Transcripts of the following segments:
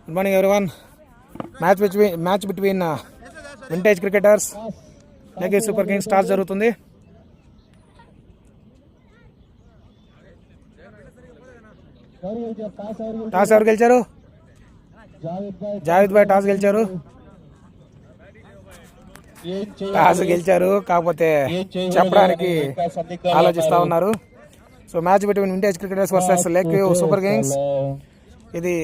Good morning, everyone. Match between vintage cricketers. Lekki Super Kings toss jarugutundi. Toss ఎవరు గెలిచారు? జావేద్ భాయ్ toss గెలిచారు. కాకపోతే చెప్పడానికి ఆలోచిస్తా ఉన్నారు. So match between vintage cricketers versus Lucky super kings. ఇది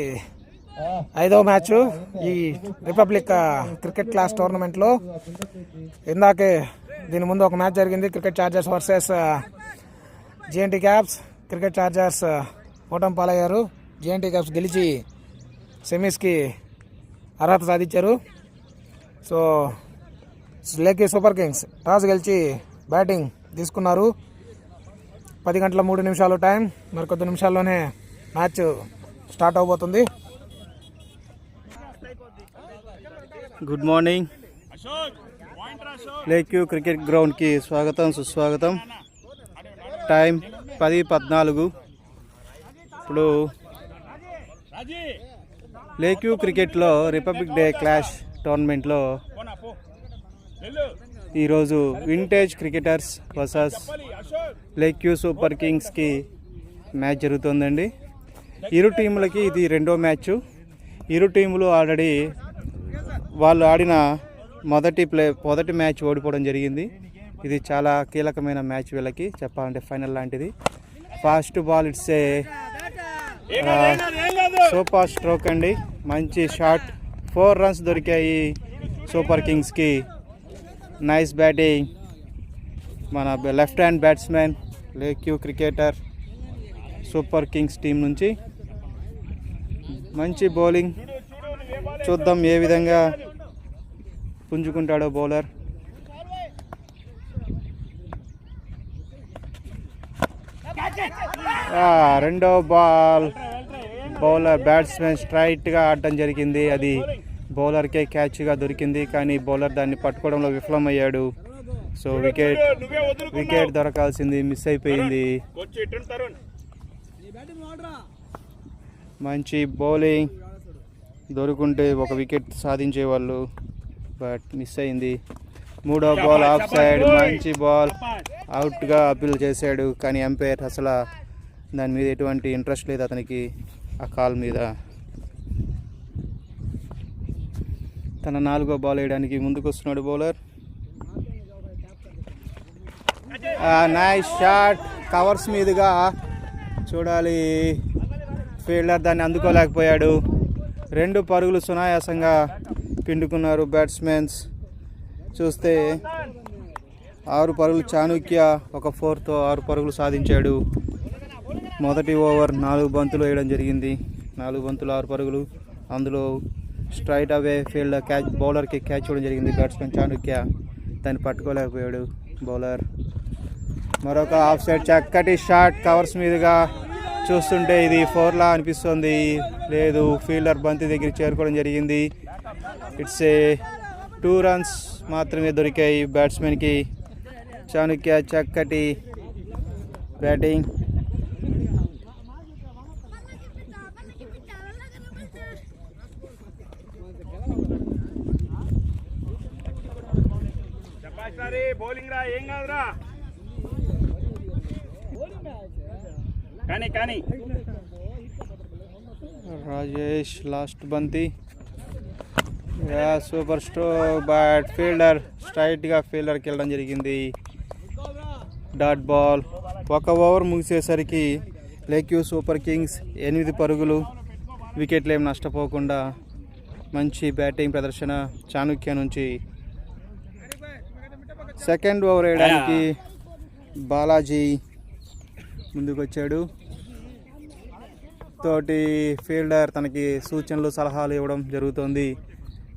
5వ మ్యాచ్ ఈ రిపబ్లిక్ క్రికెట్ క్లాస్ టోర్నమెంట్లో. ఇందాకే దీని ముందు ఒక మ్యాచ్ జరిగింది, cricket chargers versus JNT caps. Cricket chargers ఓటమి పాలయ్యారు. జేఎన్టీ క్యాప్స్ గెలిచి సెమీస్కి అర్హత సాధించారు. So Lucky super kings toss గెలిచి బ్యాటింగ్ తీసుకున్నారు. 10 గంటల 3 నిమిషాలు టైం. మరికొద్ది నిమిషాల్లోనే మ్యాచ్ స్టార్ట్ అవబోతుంది. Good morning. లేక్యూ క్రికెట్ గ్రౌండ్కి స్వాగతం సుస్వాగతం. టైం 10:14. ఇప్పుడు లేక్యూ క్రికెట్లో రిపబ్లిక్ డే క్లాష్ టోర్నమెంట్లో ఈరోజు vintage cricketers versus లేక్యూ super కింగ్స్కి match జరుగుతుందండి. ఇరు టీములకి ఇది 2వ మ్యాచ్. ఇరు టీములు ఆల్రెడీ వాళ్ళు ఆడిన మొదటి మ్యాచ్ ఓడిపోవడం జరిగింది. ఇది చాలా కీలకమైన మ్యాచ్ వీళ్ళకి, చెప్పాలంటే ఫైనల్ లాంటిది. Fast ball it's A super stroke అండి. మంచి షాట్, 4 రన్స్ దొరికాయి సూపర్ కింగ్స్కి. నైస్ బ్యాటింగ్ మన left hand batsmen లేక్యూ cricketer super Kings team నుంచి. మంచి బౌలింగ్, చూద్దాం ఏ విధంగా పుంజుకుంటాడో బౌలర్. రెండో బాల్ బౌలర్ బ్యాట్స్మెన్ స్ట్రైట్గా ఆడటం జరిగింది. అది బౌలర్కే క్యాచ్గా దొరికింది, కానీ బౌలర్ దాన్ని పట్టుకోవడంలో విఫలమయ్యాడు. సో వికెట్ దొరకాల్సింది మిస్ అయిపోయింది. మంచి బౌలింగ్ దొరుకుంటే ఒక వికెట్ సాధించేవాళ్ళు, బట్ మిస్ అయింది. 3వ బాల్ ఆఫ్ సైడ్. మంచి బాల్, అవుట్గా అప్పీల్ చేశాడు, కానీ ఎంపైర్ అసలు దాని మీద ఎటువంటి ఇంట్రెస్ట్ లేదు అతనికి. ఆ కాల్ మీద తన 4వ బాల్ వేయడానికి ముందుకు వస్తున్నాడు బౌలర్. నైస్ షాట్, కవర్స్ మీదుగా చూడాలి. ఫీల్డర్ దాన్ని అందుకోలేకపోయాడు. 2 పరుగులు సునాయాసంగా పిండుకున్నారు బ్యాట్స్మెన్స్. చూస్తే 6 పరుగులు చాణుక్య ఒక 4తో 6 పరుగులు సాధించాడు. మొదటి ఓవర్ 4 బంతులు వేయడం జరిగింది. 4 బంతులు 6 పరుగులు. అందులో స్ట్రైట్ అవే ఫీల్డర్ క్యాచ్, బౌలర్కి క్యాచ్ ఇవ్వడం జరిగింది బ్యాట్స్మెన్ చాణుక్య. దాన్ని పట్టుకోలేకపోయాడు బౌలర్. మరొక ఆఫ్ సైడ్ చక్కటి షాట్, కవర్స్ మీదుగా. చూస్తుంటే ఇది 4లా అనిపిస్తుంది. లేదు, ఫీల్డర్ బంతి దగ్గరికి చేరుకోవడం జరిగింది. ఇట్స్ ఏ 2 రన్స్ మాత్రమే దొరికాయి బ్యాట్స్మెన్కి. చాణుక్య చక్కటి బ్యాటింగ్. రాజేష్ లాస్ట్ బంతి. సూపర్ స్ట్రోక్, బట్ ఫీల్డర్ స్ట్రైట్గా ఫీల్డర్కి వెళ్ళడం జరిగింది. Dot ball. 1 over ముగిసేసరికి లేక్యూ super Kings 8 పరుగులు, వికెట్లు ఏమి నష్టపోకుండా. మంచి బ్యాటింగ్ ప్రదర్శన చాణుక్య నుంచి. 2nd ఓవర్ వేయడానికి బాలాజీ ముందుకు వచ్చాడు. తోటి ఫీల్డర్ తనకి సూచనలు సలహాలు ఇవ్వడం జరుగుతుంది.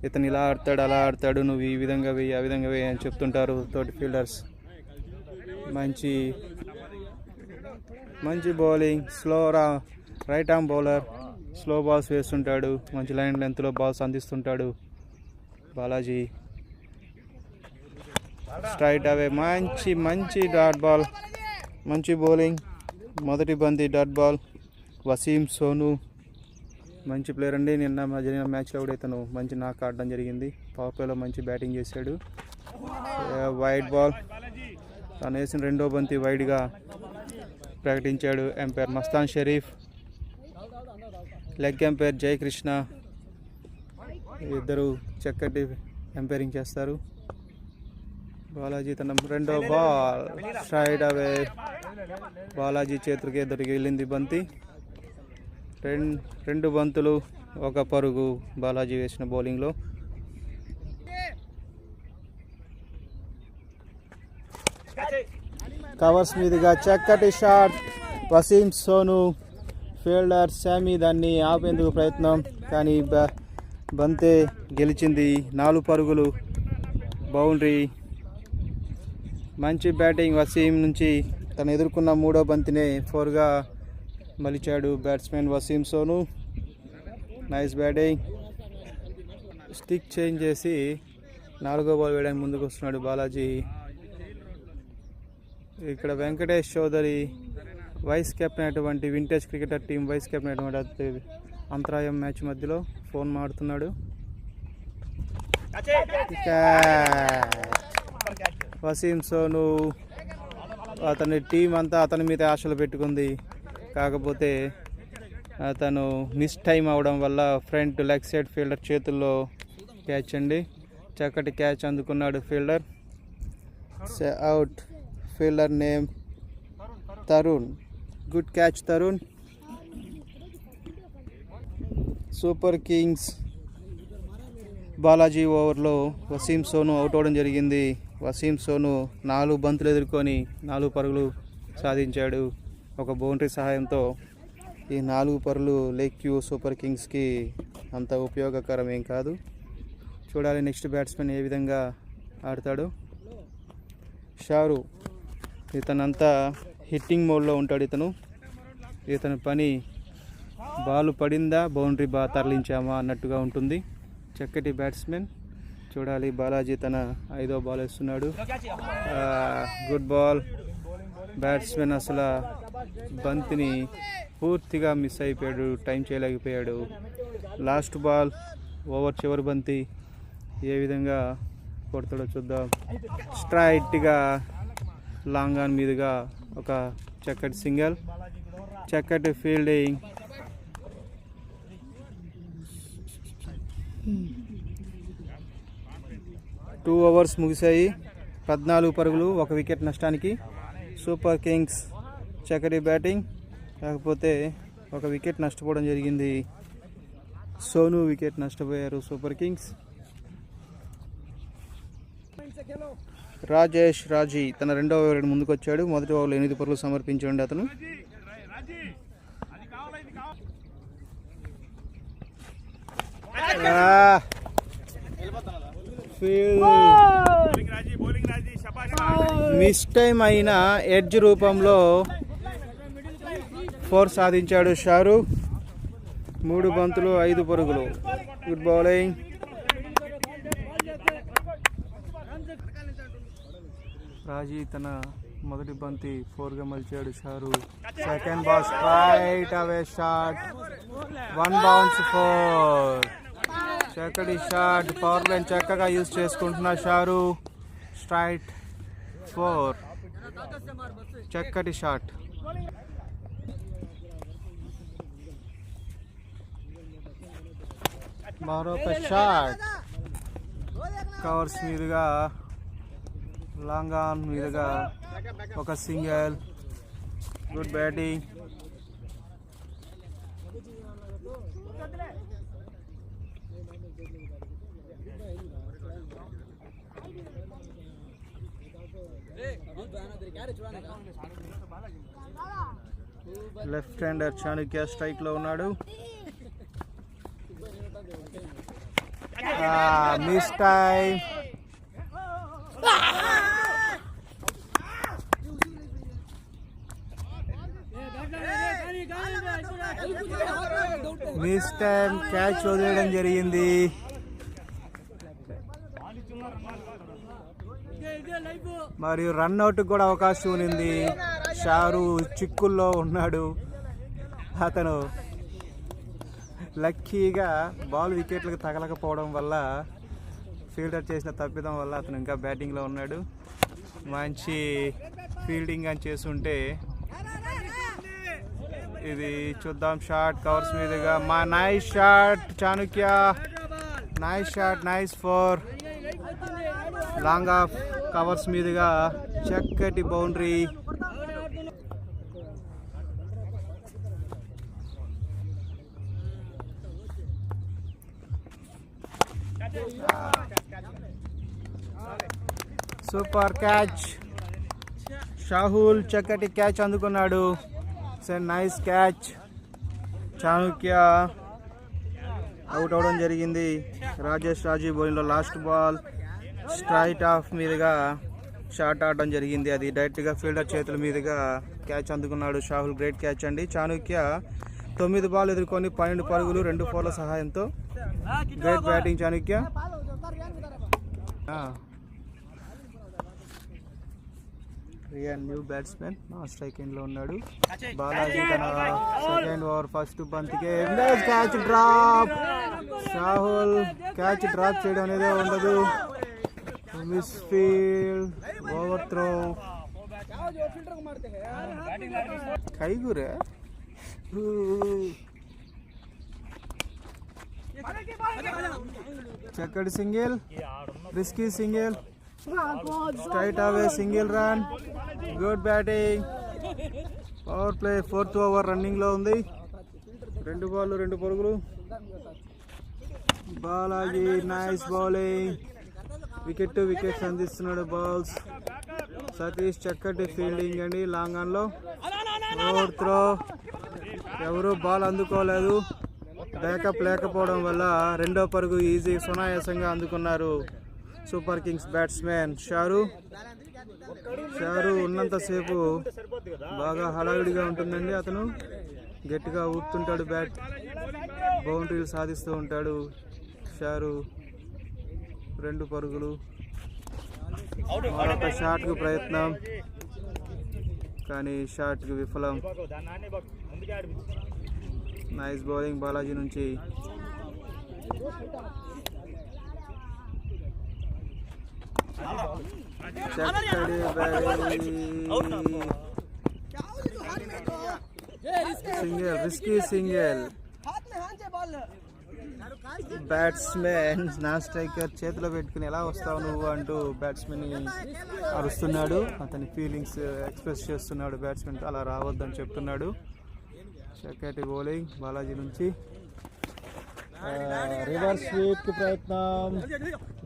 ఇతను ఇలా ఆడతాడు, అలా ఆడతాడు, నువ్వు ఈ విధంగా వేయి, ఆ విధంగా వేయి అని చెప్తుంటారు తోటి ఫీల్డర్స్. మంచి bowling. Right arm bowler, slow balls వేస్తుంటాడు. మంచి లైన్ లెంత్లో బాల్స్ అందిస్తుంటాడు బాలాజీ. స్ట్రైట్ అవే మంచి డాట్ బాల్, మంచి బౌలింగ్. మొదటి బంతి డాట్ బాల్. వసీం సోను మంచి ప్లేయర్ అండి. నిన్న జరిగిన మ్యాచ్లో కూడా ఇతను మంచి నాక్ ఆడడం జరిగింది. పవర్ ప్లేలో మంచి బ్యాటింగ్ చేశాడు. వైడ్ బాల్, తను వేసిన రెండో బంతి వైడ్గా ప్రకటించాడు umpire Mastan Sharif. Leg umpire Jayakrishna, ఇద్దరు చక్కటి ఎంపైరింగ్ చేస్తారు. బాలాజీ తన రెండో బాల్ స్ట్రైట్ అవే, బాలాజీ చేతులకి ఎదురుకి వెళ్ళింది బంతి. రెండు బంతులు, ఒక పరుగు బాలాజీ వేసిన బౌలింగ్లో. కవర్స్ మీదుగా చక్కటి షాట్, వసీం సోను. ఫీల్డర్ శామీ దాన్ని ఆపేందుకు ప్రయత్నం, కానీ బంతే గెలిచింది. 4 పరుగులు, బౌండరీ. మంచి బ్యాటింగ్ వసీం నుంచి. తను ఎదుర్కొన్న మూడో బంతినే 4గా మలిచాడు batsmen Wasim Sonu. Nice batting. Stick change చేసి 4వ బాల్ వేయడానికి ముందుకు వస్తున్నాడు బాలాజీ. ఇక్కడ వెంకటేష్ చౌదరి వైస్ కెప్టెన్ అటువంటి vintage cricketer team vice captain అటువంటి అంతరాయం మ్యాచ్ మధ్యలో ఫోన్ మాడుతున్నాడు. వసీం సోను, అతని టీం అంతా అతని మీద ఆశలు పెట్టుకుంది. కాకపోతే అతను మిస్ టైం అవడం వల్ల ఫ్రంట్ లెగ్ సైడ్ ఫీల్డర్ చేతుల్లో క్యాచ్ అండి. చక్కటి క్యాచ్ అందుకున్నాడు fielder. Out. Fielder name Tarun. Good catch Tarun. Super Kings Balaji ఓవర్లో వసీం సోను అవుట్ అవ్వడం జరిగింది. వసీం సోను 4 బంతులు ఎదుర్కొని 4 పరుగులు సాధించాడు. ఒక బౌండరీ సహాయంతో. ఈ 4 పరుగులు లెగ్ క్యూ సూపర్ కింగ్స్కి అంత ఉపయోగకరం ఏం కాదు. చూడాలి నెక్స్ట్ బ్యాట్స్మెన్ ఏ విధంగా ఆడతాడు. షారు, ఇతనంతా హిట్టింగ్ మోడ్లో ఉంటాడు. ఇతని పని బాల్ పడిందా, బౌండరీ తరలించామా అన్నట్టుగా ఉంటుంది. చక్కటి బ్యాట్స్మెన్. చూడాలి. బాలాజీ తన 5వ బాల్ వేస్తున్నాడు. Good ball. బ్యాట్స్మెన్ అసలు బంతిని పూర్తిగా మిస్ అయిపోయాడు, టైం చేయలేకపోయాడు. లాస్ట్ బాల్, ఓవర్ చివరి బంతి ఏ విధంగా కొడతాడో చూద్దాం. స్ట్రైట్గా లాంగ్ ఆన్ మీదుగా ఒక చక్కటి సింగల్. చక్కటి ఫీల్డింగ్. టూ ఓవర్స్ ముగిశాయి. 14 పరుగులు, 1 వికెట్ నష్టానికి. సూపర్ కింగ్స్ చక్కటి బ్యాటింగ్. కాకపోతే 1 వికెట్ నష్టపోవడం జరిగింది. సోను వికెట్ నష్టపోయారు సూపర్ కింగ్స్. రాజేష్ రాజీ తన 2వ ఓవర్ ముందుకు వచ్చాడు. మొదటి ఓవర్లో 8 పరుగులు సమర్పించండి అతను. మిస్ టైం అయిన ఎడ్జ్ రూపంలో 4 సాధించాడు షారు. 3 బంతులు 5 పరుగులు. Good bowling. రాజీ తన మొదటి బంతి 4గా మలిచాడు షారు. సెకండ్ బాల్ స్ట్రైట్ అవే షాట్, 1 బౌన్స్ 4. చక్కటి షాట్. పవర్ ప్లేని చక్కగా యూజ్ చేసుకుంటున్న షారు. స్ట్రైట్ 4. చక్కటి షాట్. మరొక షాట్. కవర్స్ మీదుగా లాంగ్ ఆన్ మీదుగా ఒక single. Good batting. Left hander Chanakya strike లో ఉన్నాడు. Miss time. Miss time. Catch వదిలేయడం జరిగింది. మరియు రన్అట్ కూడా అవకాశం ఉంది. షారు చిక్కుల్లో ఉన్నాడు. అతను లక్కీగా బాల్ వికెట్లకు తగలకపోవడం వల్ల, ఫీల్డర్ చేసిన తప్పిదం వల్ల అతను ఇంకా బ్యాటింగ్లో ఉన్నాడు. మంచి ఫీల్డింగ్ అని చేస్తుంటే ఇది చూద్దాం. షాట్ కవర్స్ మీదుగా మా nice shot Chanakya, nice shot, nice four, long off covers మీదుగా చక్కటి బౌండరీ. సూపర్ క్యాచ్, షాహుల్ చక్కటి క్యాచ్ అందుకున్నాడు. Nice catch. చాణుక్య అవుట్ అవడం జరిగింది. రాజేష్ రాజీవ్ బౌలింగ్లో లాస్ట్ బాల్ స్ట్రైట్ ఆఫ్ మీదుగా షాట్ ఆడడం జరిగింది. అది డైరెక్ట్గా ఫీల్డర్ చేతుల మీదుగా క్యాచ్ అందుకున్నాడు షాహుల్. గ్రేట్ క్యాచ్ అండి. చాణుక్య 9 బాల్ ఎదుర్కొని 12 పరుగులు 2 4ల సహాయంతో. Great batting Chanakya. Riyan new batsmen strike end లో ఉన్నాడు. బాలాజీ తన సెకండ్ ఓవర్ ఫస్ట్ బంతికే catch drop. Shahul catch drop చేయడం అనేది ఉండదు. Miss field, over throw. కైగురే చక్కటి single, risky single, straight away single run. Good batting. Power play 4th over running లో ఉంది. 2 బాల్లు 2 పరుగులు. Balaji nice bowling, wicket to wickets అందిస్తున్నాడు బాల్స్. సతీష్ చక్కటి ఫీల్డింగ్ అండి. లాంగ్ ఆన్ లో ఓవర్ త్రో. ఎవరు బాల్ అందుకోలేదు. బ్యాకప్ లేకపోవడం వల్ల 2వ పరుగు ఈజీ సునాయాసంగా అందుకున్నారు సూపర్ కింగ్స్ బ్యాట్స్మెన్ షారు. ఉన్నంతసేపు బాగా హడావిడిగా ఉంటుందండి. అతను గట్టిగా ఊపుతుంటాడు బ్యాట్, బౌండరీలు సాధిస్తూ ఉంటాడు షారు. 2 పరుగులు. మరొక షాట్కు ప్రయత్నం కానీ షాట్కు విఫలం. నైస్ బౌలింగ్ బాలాజీ నుంచి. చక్కటి సింగిల్, రిస్కీ సింగిల్. బ్యాట్స్మెన్ నా స్ట్రైకర్ చేతిలో పెట్టుకుని ఎలా వస్తావు నువ్వు అంటూ బ్యాట్స్మెన్ అరుస్తున్నాడు. అతని ఫీలింగ్స్ ఎక్స్ప్రెస్ చేస్తున్నాడు బ్యాట్స్మెన్. అలా రావద్దని చెప్తున్నాడు. చక్కటి బౌలింగ్ బాలాజీ నుంచి. రివర్స్ స్వీప్ ప్రయత్నం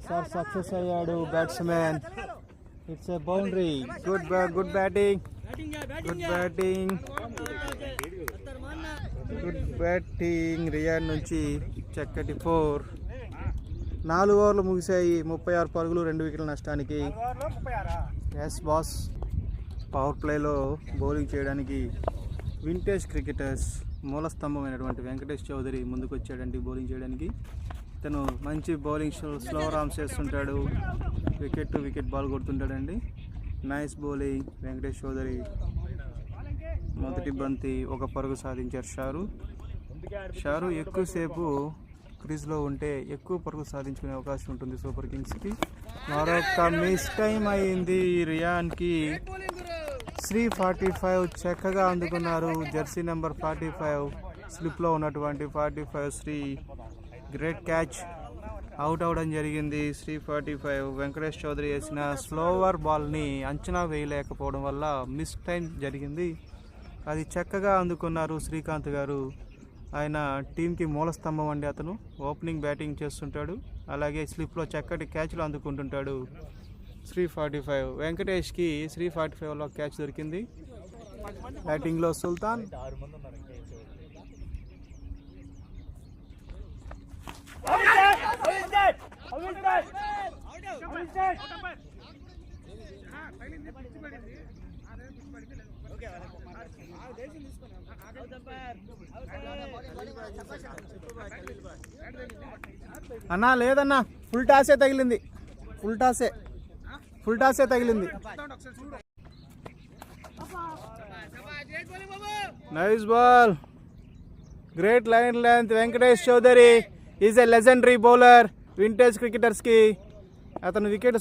సార్ సక్సెస్ అయ్యాడు batsmen. It's a boundary. Good batting, good batting, good batting Riyan నుంచి. చక్కటి 4. 4 ఓవర్లు ముగిశాయి. 36 పరుగులు 2 వికెట్ల నష్టానికి. Yes boss. పవర్ ప్లేలో బౌలింగ్ చేయడానికి వింటేజ్ క్రికెటర్స్ మూలస్తంభమైనటువంటి వెంకటేష్ చౌదరి ముందుకు వచ్చాడండి బౌలింగ్ చేయడానికి. ఇతను మంచి బౌలింగ్ స్లో రామ్స్ చేస్తుంటాడు. వికెట్ టు వికెట్ బాల్ కొడుతుంటాడండి. Nice bowling Venkatesh Chowdary. మొదటి బంతి 1 పరుగు సాధించారు షారు. ఎక్కువసేపు క్రీజ్లో ఉంటే ఎక్కువ పరుగు సాధించుకునే అవకాశం ఉంటుంది సూపర్ కింగ్స్కి. మరొక మిస్ టైం అయింది రియాన్కి. 345 చక్కగా అందుకున్నారు. జెర్సీ నెంబర్ 45 స్లిప్లో ఉన్నటువంటి 45 శ్రీ. Great catch. అవుట్ అవడం జరిగింది 345. వెంకటేష్ చౌదరి వేసిన స్లోవర్ బాల్ని అంచనా వేయలేకపోవడం వల్ల మిస్ టైం జరిగింది. అది చక్కగా అందుకున్నారు శ్రీకాంత్ గారు. ఆయన టీంకి మూలస్తంభం అండి. అతను ఓపెనింగ్ బ్యాటింగ్ చేస్తుంటాడు, అలాగే స్లిప్లో చక్కటి క్యాచ్లు అందుకుంటుంటాడు. 345 వెంకటేష్కి 345లో క్యాచ్ దొరికింది. బ్యాటింగ్లో సుల్తాన్. అన్నా లేదన్నా, ఫుల్ టాసే తగిలింది. ఫుల్ టాసే తగిలింది. Nice ball. Great line length. Venkatesh Chowdary is a legendary bowler vintage క్రికెటర్స్కి. అతను వికెట్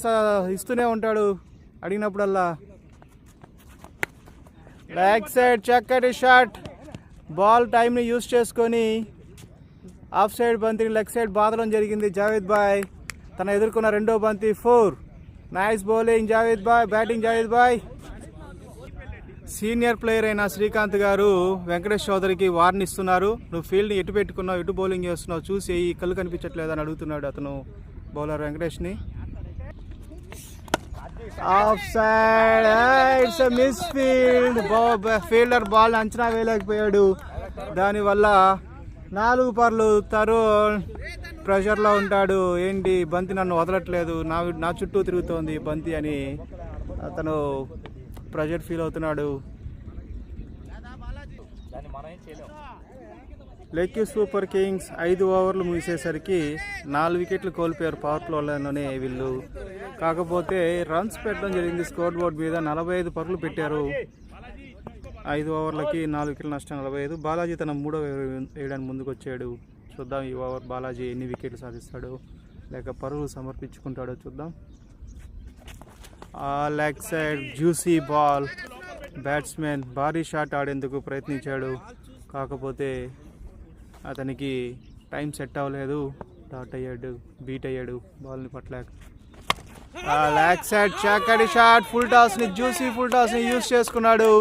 ఇస్తూనే ఉంటాడు అడిగినప్పుడల్లా. బ్యాక్ సైడ్ చక్కటి షాట్. బాల్ టైంని యూస్ చేసుకొని ఆఫ్ సైడ్ బంతిని లెగ్ సైడ్ బాదడం జరిగింది జావేద్ బాయ్. తన ఎదుర్కొన్న రెండో బంతి 4. Nice bowling Javed bhai, batting Javed bhai. Senior player అయిన శ్రీకాంత్ గారు వెంకటేష్ చౌదరికి వార్న్ ఇస్తున్నారు. నువ్వు ఫీల్డ్ని ఎటు పెట్టుకున్నావు, ఎటు బౌలింగ్ చేస్తున్నావు చూసి ఈ కళ్ళు కనిపించట్లేదు అని అడుగుతున్నాడు అతను బౌలర్ వెంకటేష్ని. Off side, it's a misfield. Fielder ball అంచనా వేయలేకపోయాడు. దానివల్ల 4 పర్లు. తరుణ్ ప్రెషర్లో ఉంటాడు. ఏంటి బంతి నన్ను వదలట్లేదు, నా చుట్టూ తిరుగుతోంది బంతి అని అతను ప్రెషర్ ఫీల్ అవుతున్నాడు. లెక్కీ సూపర్ కింగ్స్ 5 ఓవర్లు ముగిసేసరికి 4 వికెట్లు కోల్పోయారు పవర్ ప్లేలోనే వీళ్ళు. కాకపోతే రన్స్ పెట్టడం జరిగింది స్కోర్ బోర్డ్ మీద. 45 పరుగులు పెట్టారు. 5 ఓవర్లకి 4 వికెట్ల నష్టం 45. బాలాజీ తన 3వ వేయడానికి ముందుకు వచ్చాడు. చూద్దాం ఈ ఓవర్ బాలాజీ ఎన్ని వికెట్లు సాధిస్తాడో లేక పరుగులు సమర్పించుకుంటాడో చూద్దాం. Leg side juicy ball. Batsmen భారీ షాట్ ఆడేందుకు ప్రయత్నించాడు. కాకపోతే అతనికి టైం సెట్ అవ్వలేదు. బీట్ అయ్యాడు బాల్ని పట్టలేక. లెగ్ సైడ్ చక్కటి షాట్. ఫుల్ టాస్ని జ్యూసీ ఫుల్ టాస్ని యూజ్ చేసుకున్నాడు.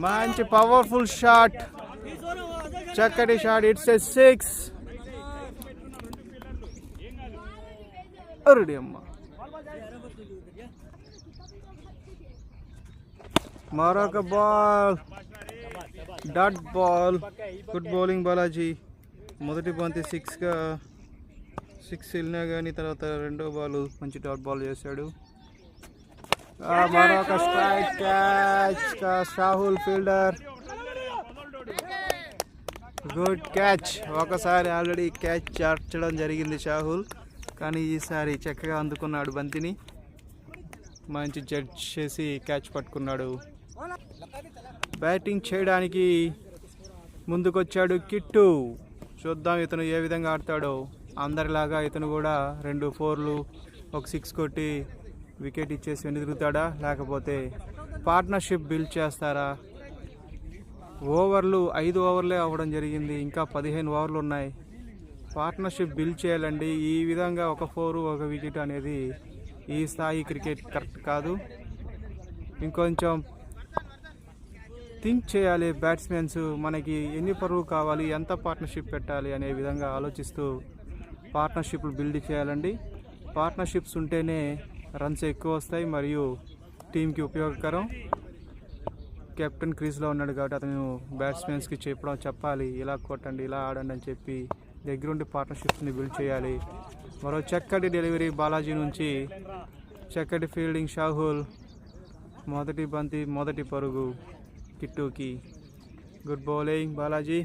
మంచి పవర్ఫుల్ షాట్, చక్కటి షాట్. It's a 6. అమ్మ మరొక ball, dot ball. Good bowling Balaji. మొదటి బంతి 6 వెళ్ళినా కానీ తర్వాత రెండో బాల్ మంచి డాట్ బాల్ చేశాడు. మరొక strike catch. Shahul fielder, good catch. ఒకసారి ఆల్రెడీ క్యాచ్ చార్చడం జరిగింది షాహుల్, కానీ ఈసారి చక్కగా అందుకున్నాడు బంతిని. మంచి జడ్జ్ చేసి క్యాచ్ పట్టుకున్నాడు. బ్యాటింగ్ చేయడానికి ముందుకొచ్చాడు కిట్టు. చూద్దాం ఇతను ఏ విధంగా ఆడతాడో. అందరిలాగా ఇతను కూడా 2 4లు 1 6 కొట్టి వికెట్ ఇచ్చేసి వెను తిరుగుతాడా, లేకపోతే పార్ట్నర్షిప్ బిల్డ్ చేస్తారా? ఓవర్లు 5 ఓవర్లే అవ్వడం జరిగింది, ఇంకా 15 ఓవర్లు ఉన్నాయి. పార్ట్నర్షిప్ బిల్డ్ చేయాలండి. ఈ విధంగా 1 4 1 వికెట్ అనేది ఈ స్థాయి క్రికెట్ కరెక్ట్ కాదు. ఇంకొంచెం థింక్ చేయాలి బ్యాట్స్మెన్స్. మనకి ఎన్ని పరుగు కావాలి, ఎంత పార్ట్నర్షిప్ పెట్టాలి అనే విధంగా ఆలోచిస్తూ పార్ట్నర్షిప్లు బిల్డ్ చేయాలండి. పార్ట్నర్షిప్స్ ఉంటేనే రన్స్ ఎక్కువ వస్తాయి మరియు టీంకి ఉపయోగకరం. కెప్టెన్ క్రీజ్లో ఉన్నాడు కాబట్టి అతను బ్యాట్స్మెన్స్కి చెప్పాలి, ఇలా కొట్టండి, ఇలా ఆడండి అని చెప్పి దగ్గరుండి పార్ట్నర్షిప్స్ని బిల్డ్ చేయాలి. మరో చక్కటి డెలివరీ బాలాజీ నుంచి, చక్కటి ఫీల్డింగ్ షాహుల్. మొదటి బంతి మొదటి పరుగు కిట్టుకి. Good bowling Balaji.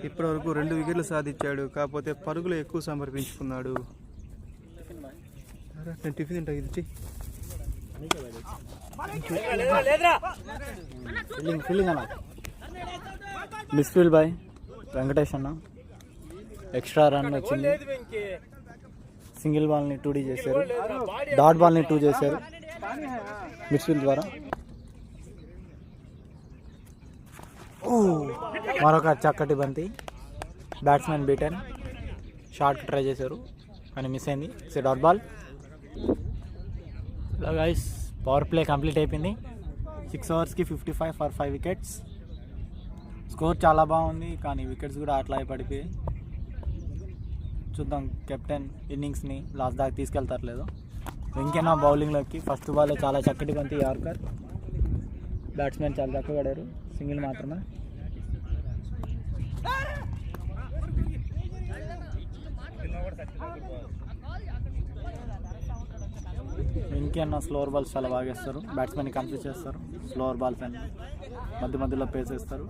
ఇప్పటివరకు 2 వికెట్లు సాధించాడు, కాకపోతే పరుగులు ఎక్కువ సమర్పించుకున్నాడు. టిఫిన్ తింటా. మిస్ ఫీల్డ్ బాయ్ వెంకటేష్ అన్న. ఎక్స్ట్రా రన్ వచ్చింది. సింగిల్ బాల్ని 2D చేశారు, డాట్ బాల్ని 2 చేశారు మిస్ ఫీల్డ్ ద్వారా. మరొక చక్కటి బంతి. Batsmen beaten. షార్ట్ ట్రై చేశారు కానీ మిస్ అయింది. It's dot ball. Hello guys, power play complete అయిపోయింది. 6 ఓవర్స్కి 55 ఫర్ 5 వికెట్స్. స్కోర్ చాలా బాగుంది కానీ వికెట్స్ కూడా అట్లా పడిపోయాయి. చూద్దాం కెప్టెన్ ఇన్నింగ్స్ని లాస్ట్ దాకా తీసుకెళ్తారు లేదో. ఇంకేనా బౌలింగ్లోకి ఫస్ట్ బాల్ చాలా చక్కటి బంతి యార్కర్. బ్యాట్స్మెన్ చాలా తక్కువ పడారు, సింగిల్ మాత్రమే. ఇంకేనా స్లోవర్ బాల్స్ చాలా బాగా వేస్తారు. బ్యాట్స్మెన్ని కన్ఫ్యూజ్ చేస్తారు. స్లోవర్ బాల్స్ అని మధ్యలో పేస్ వేస్తారు.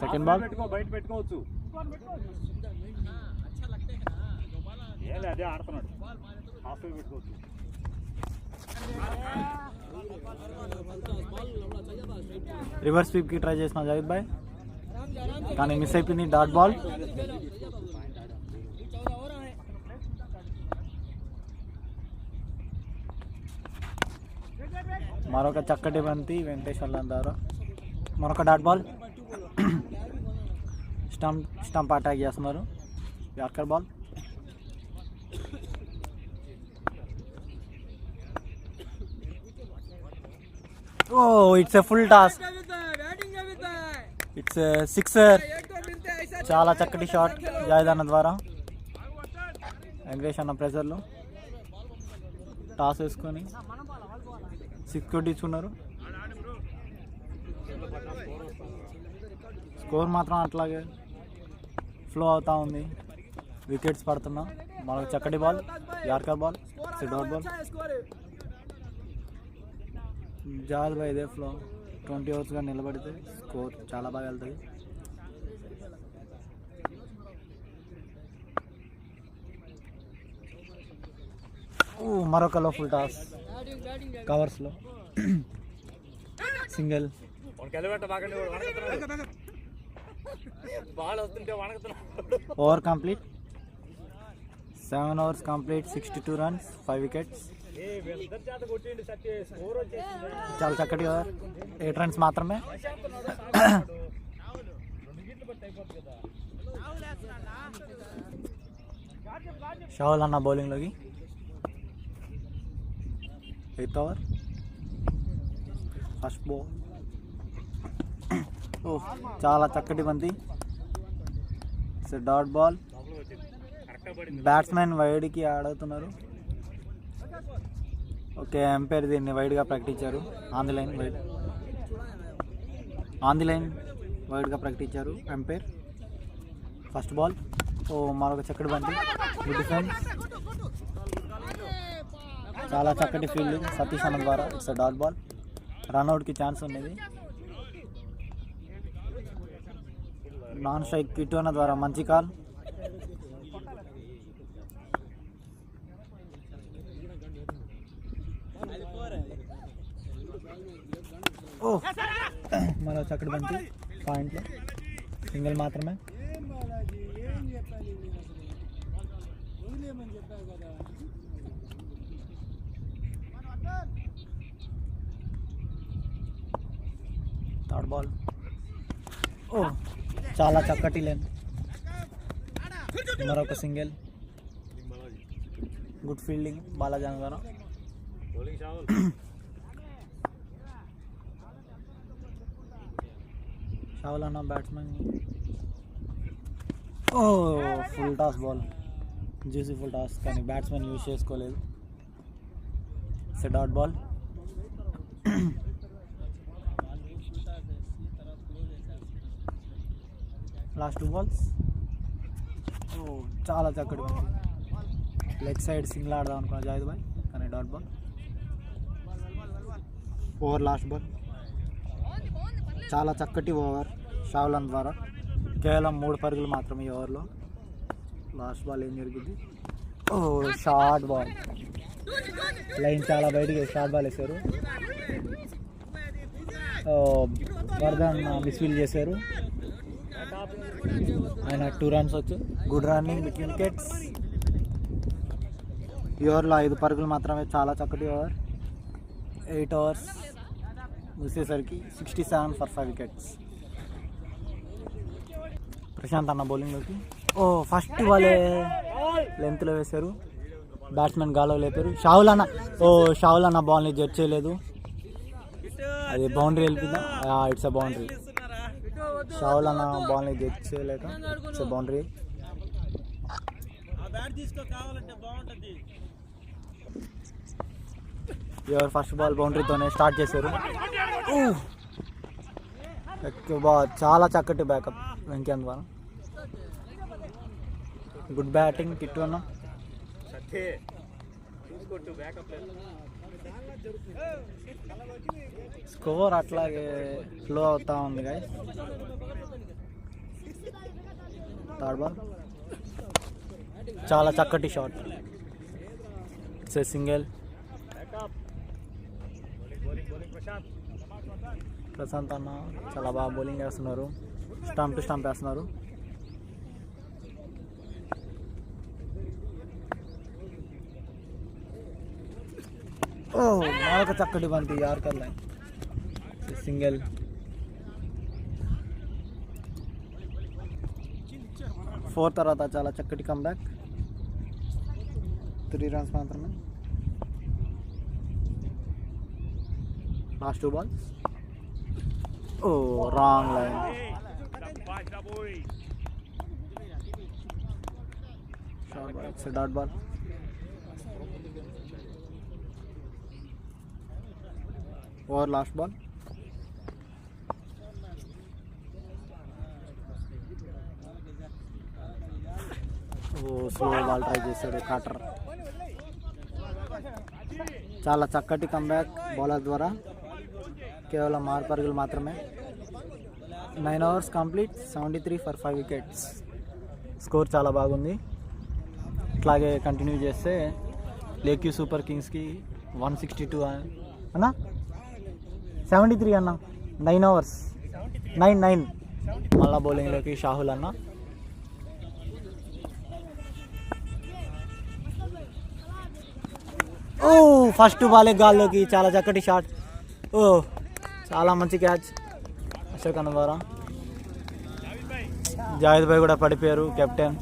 సెకండ్ బాల్ బయట పెట్టుకోవచ్చు. అదే ఆడుతున్నాడు, హాఫ్ పెట్టుకోవచ్చు. రివర్స్ స్వీప్కి ట్రై చేసిన జావేద్ బాయ్, కానీ మిస్ అయిపోయింది. Dot ball. మరొక చక్కటి బంతి వెంకటేష్ అల్లం ద్వారా. మరొక డాట్ బాల్. స్టంప్ అటాక్ చేస్తున్నారు. Yorker ball. Oh it's a full toss. It's sixer. చాలా చక్కటి షాట్ జావేద్ అన్న ద్వారా. వెంకటేష్ అన్న ప్రెజర్లో టాస్ వేసుకొని 6 కొట్టించుకున్నారు. స్కోర్ మాత్రం అట్లాగే ఫ్లో అవుతా ఉంది. వికెట్స్ పడుతున్నా. మనకు చక్కటి ball, yorker ball, dot ball. Javed bhai ఇదే ఫ్లో. 20 ఓవర్స్గా నిలబడితే స్కోర్ చాలా బాగా వెళ్తుంది. మరొక లో ఫుల్ టాస్ కవర్స్లో. Single. Over complete. 7 overs complete. 62 runs, 5 wickets. చాలా చక్కటి ఓవర్. 8 runs మాత్రమే. షావుల్ అన్న బౌలింగ్లోకి. 8th over. First ball. చాలా చక్కటి బంతి. Dot ball. బ్యాట్స్మెన్ వైడ్కి ఆడుతున్నారు. ఓకే, ఎంపైర్ దీన్ని వైడ్గా ప్రకటించారు. ఆన్ ది లైన్ వైడ్గా ప్రకటించారు ఎంపైర్. First ball. మరొక చక్కటి బంతి. Good defence. చాలా చక్కటి ఫీల్డింగ్ సతీష్ అన్న ద్వారా. It's dot ball. రన్అట్కి ఛాన్స్ ఉండేది. నాన్ స్ట్రైక్ కిట్టు అన్న ద్వారా మంచి కాల్. మరో చక్కటి బంతి. పాయింట్లో సింగిల్ మాత్రమే. Third ball. చాలా చక్కటి లైన్. మరొక సింగిల్. గుడ్ ఫీల్డింగ్ బాలాజీ ద్వారా. షావుల్ అన్న batsmen. Full toss ball. Juicy full toss, కానీ బ్యాట్స్మెన్ యూజ్ చేసుకోలేదు. Dot ball. Last 2 balls. చాలా చక్కటి బంతి. లెగ్ సైడ్ సింగిల్ ఆడదాం అనుకున్నా జావేద్ బాయ్, కానీ dot ball. Over last ball. చాలా చక్కటి ఓవర్ షావుల్ అన్న ద్వారా. కేవలం 3 పరుగులు మాత్రమే ఈ ఓవర్లో. లాస్ట్ బాల్ ఏం జరిగింది? Short ball. లైన్ చాలా బయటికి షార్ట్ బాల్ వేశారు. వర్ధన్ మిస్ఫీల్ చేశారు. ఆయన 2 runs వచ్చు. Good running between wickets. ఈ ఓవర్లో 5 పరుగులు మాత్రమే. చాలా చక్కటి ఓవర్. 8 overs ముగిసేసరికి 67 for 5 wickets. ప్రశాంత్ అన్న బౌలింగ్లోకి. ఫస్ట్ బాలే లెంత్లో వేశారు. బ్యాట్స్మెన్ గాలో లేపారు. షావుల్ అన్న బాల్ని జడ్జ్ చేయలేదు. అది బౌండరీ వెళ్ళిపోయిందా? It's a boundary. షావుల్ అన్న బాల్ని జడ్జ్ చేయలేక ఇట్స్ అ బౌండరీ. ఎవరు ఫస్ట్ బాల్ బౌండరీతోనే స్టార్ట్ చేశారు. చాలా చక్కటి బ్యాకప్ వెంకయ్య ద్వారా. గుడ్ బ్యాటింగ్ కిట్టు అన్న. స్కోర్ అట్లాగే ఫ్లో అవుతా ఉంది గైస్. Third ball. చాలా చక్కటి shot. It's a single. Prashant అన్న చాలా బాగా బౌలింగ్ వేస్తున్నారు, స్టంప్ టు స్టంప్ వేస్తున్నారు. మరొక చక్కటి బంతి యార్కర్ లైన్, సింగిల్. ఫోర్ తర్వాత చాలా చక్కటి కమ్బ్యాక్, 3 runs మాత్రమే. Last 2 balls. Wrong line. Dot ball. Over last ball. Slow ball try చేశాడు కటర్. చాలా చక్కటి కంబ్యాక్ బౌలర్ ద్వారా, కేవలం 6 పరుగులు మాత్రమే. 9 overs complete, 73 for 5 wickets. Score చాలా బాగుంది. ఇట్లాగే కంటిన్యూ చేస్తే లేక్యూ సూపర్ కింగ్స్కి 162 అన్నా, 73 అన్న. 9 overs, 9. మళ్ళా బౌలింగ్లోకి షాహుల్ అన్న. ఫస్ట్ బాలే గాల్లోకి, చాలా చక్కటి షాట్. చాలా మంచి క్యాచ్ అశోక్ అన్న ద్వారా. జావేద్ భాయ్ కూడా పడిపోయారు, కెప్టెన్.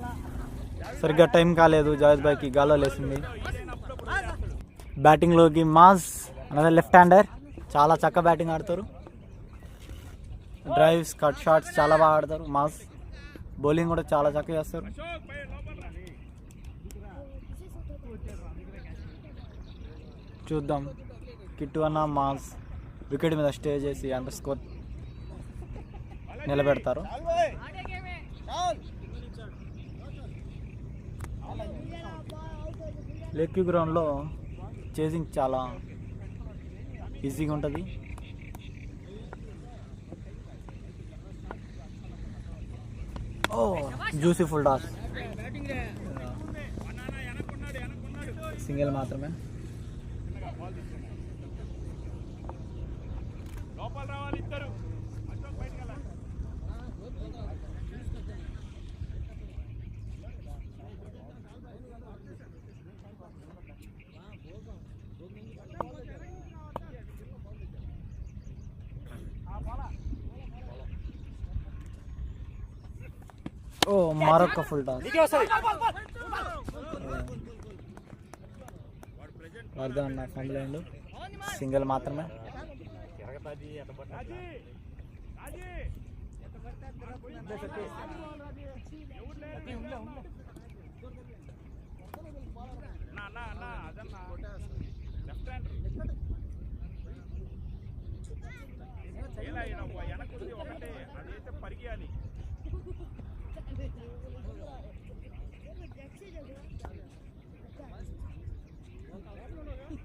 సరిగ్గా టైం కాలేదు, జావేద్ భాయ్కి గాల్లో లేసింది. బ్యాటింగ్లోకి మాస్ అనదర్ లెఫ్ట్ హ్యాండర్, చాలా చక్క బ్యాటింగ్ ఆడతారు. డ్రైవ్స్, కట్ షాట్స్ చాలా బాగా ఆడతారు మాస్. బౌలింగ్ కూడా చాలా చక్కగా చేస్తారు. చూద్దాం కిట్టు అన్న మాస్ వికెట్ మీద స్టే చేసి అండర్ స్కోర్ నిలబెడతారు. లేక్యూ గ్రౌండ్లో చేసింగ్ చాలా ఈజీగా ఉంటుంది. బ్యూటిఫుల్ డాస్, సింగిల్ మాత్రమే. మరొక ఫుల్ టాస్. వర్ధన్ అన్న ఫంబ్లైండ్, సింగిల్ మాత్రమే.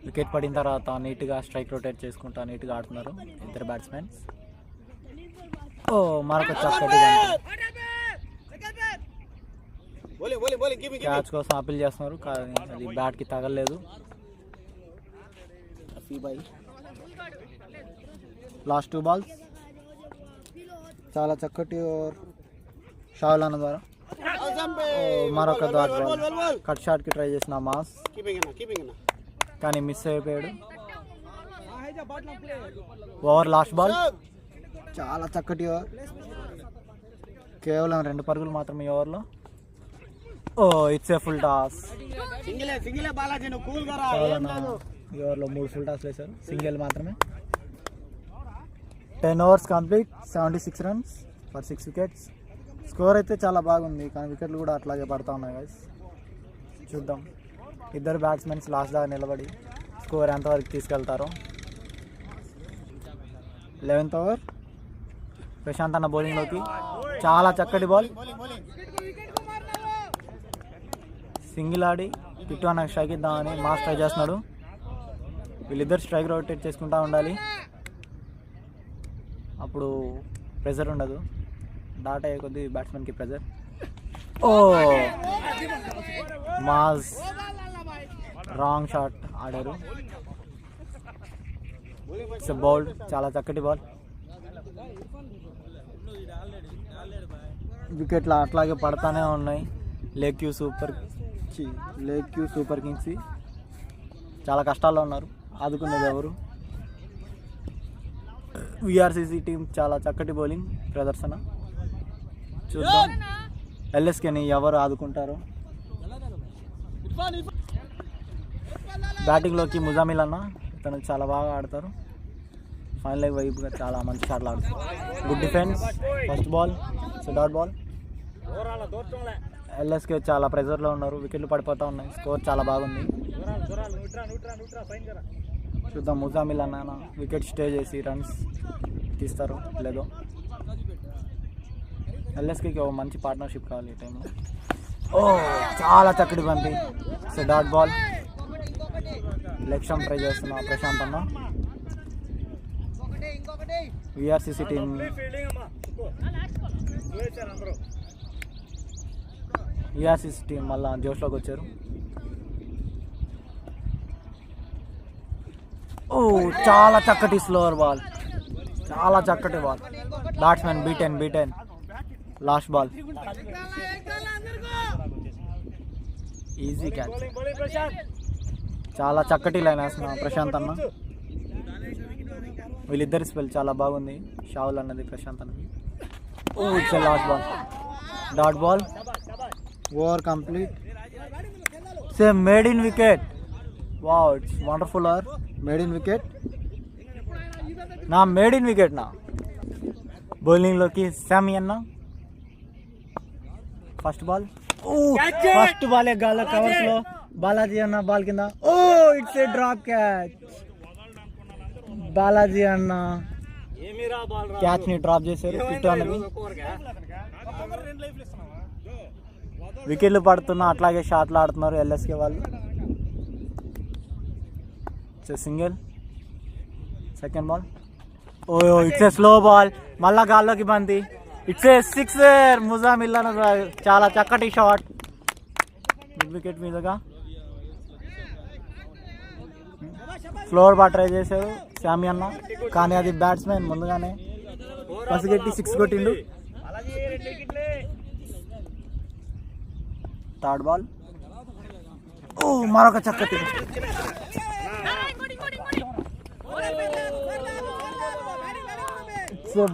వికెట్ పడిన తర్వాత నీట్గా స్ట్రైక్ రొటేట్ చేసుకుంటా నీట్గా ఆడుతున్నారు ఇద్దరు బ్యాట్స్మెన్. మరొక చక్కటి క్యాచ్ కోసం అప్పీల్ చేస్తున్నారు, కానీ అది బ్యాట్కి తగలలేదు. లాస్ట్ 2 balls, చాలా చక్కటి షావుల్ అన్న ద్వారా. మరొక డాట్ బాల్, కట్ షాట్కి ట్రై చేసిన మాస్, కానీ మిస్ అయిపోయాడు. ఓవర్ లాస్ట్ బాల్, చాలా చక్కటి ఓవర్, కేవలం 2 పరుగులు మాత్రమే ఈ ఓవర్లో. It's a full toss. ఈ ఓవర్లో 3 ఫుల్ టాస్ వేశారు, సింగిల్ మాత్రమే. 10 overs complete, 76 runs for 6 wickets. Score అయితే చాలా బాగుంది, కానీ వికెట్లు కూడా అట్లాగే పడతా ఉన్నాయి గైస్. చూద్దాం ఇద్దరు బ్యాట్స్మెన్స్ లాస్ట్ దాకా నిలబడి స్కోర్ ఎంతవరకు తీసుకెళ్తారో. 11th over, ప్రశాంత్ అన్న బౌలింగ్లోకి, చాలా చక్కటి బాల్, సింగిల్ ఆడి కిట్టు అన్న స్ట్రైక్ ఇద్దామని మాస్ ట్రై చేస్తున్నాడు. వీళ్ళిద్దరు స్ట్రైక్ రొటేట్ చేసుకుంటూ ఉండాలి, అప్పుడు ప్రెజర్ ఉండదు. డాట్ అయ్యే కొద్ది బ్యాట్స్మెన్కి ప్రెజర్. మాస్ రాంగ్ షాట్ ఆడారు. ఇట్స్ బౌల్డ్, చాలా చక్కటి బాల్. వికెట్లు అట్లాగే పడతానే ఉన్నాయి. లేక్ వ్యూ సూపర్ కింగ్స్ చాలా కష్టాల్లో ఉన్నారు, ఆదుకునేది ఎవరు? విఆర్సీసీ టీం చాలా చక్కటి బౌలింగ్ ప్రదర్శన. చూద్దాం ఎల్ఎస్కేని ఎవరు ఆదుకుంటారో. బ్యాటింగ్లోకి ముజామిల్ అన్న, ఇతను చాలా బాగా ఆడతారు. ఫైనల్ లెగ్ వైపుగా చాలా మంచి షాట్లు ఆడతారు. Good defence. First ball dot ball. LSK చాలా ప్రెజర్లో ఉన్నారు, వికెట్లు పడిపోతూ ఉన్నాయి, స్కోర్ చాలా బాగుంది. చూద్దాం ముజామిల్ అన్న వికెట్ స్టే చేసి రన్స్ తీస్తారు లేదో. ఎల్ఎస్కేకి ఒక మంచి పార్ట్నర్షిప్ కావాలి ఈ టైంలో. చాలా చక్కటి బంతి. Dot ball. లక్ష్యం ట్రై చేస్తున్నా ప్రశాంత్ అన్న. విఆర్సీసీ టీం మళ్ళా జోష్లోకి వచ్చారు. చాలా చక్కటి స్లోవర్ బాల్, చాలా చక్కటి ball. Batsmen beaten. Last ball easy catch. చాలా చక్కటి లైన్ వేస్తున్నా ప్రశాంత్ అన్న. వీళ్ళిద్దరి స్పెల్ చాలా బాగుంది, షావుల్ అన్నది ప్రశాంత్ అన్నది. It's last ball dot ball. Over complete. Same made in wicket. Wow, it's wonderful over. Made in wicket నా. బౌలింగ్లోకి శామి అన్న. ఫస్ట్ బాల్ గాల్లో కవర్స్ లో బాలాజీ అన్న బాల్ కింద. It's a drop catch. Balaji అన్న క్యాచ్ ని డ్రాప్ చేశారు. హిట్ అన్నది. వికెట్లు పడుతున్నా అట్లాగే షాట్లు ఆడుతున్నారు ఎల్ఎస్కే వాళ్ళు. Single. Second ball. It's A slow ball. మళ్ళా గాల్లోకి బంతి. It's a sixer. ముజామిల్ అన్న చాలా చక్కటి షాట్ మిడ్ వికెట్ మీదుగా. ఫ్లోర్ బాల్ ట్రై చేశారు శామి అన్న, కానీ అది బ్యాట్స్మెన్ ముందుగానే పసిగట్టి 6 కొట్టిండు. Third ball. మరొక చక్కటి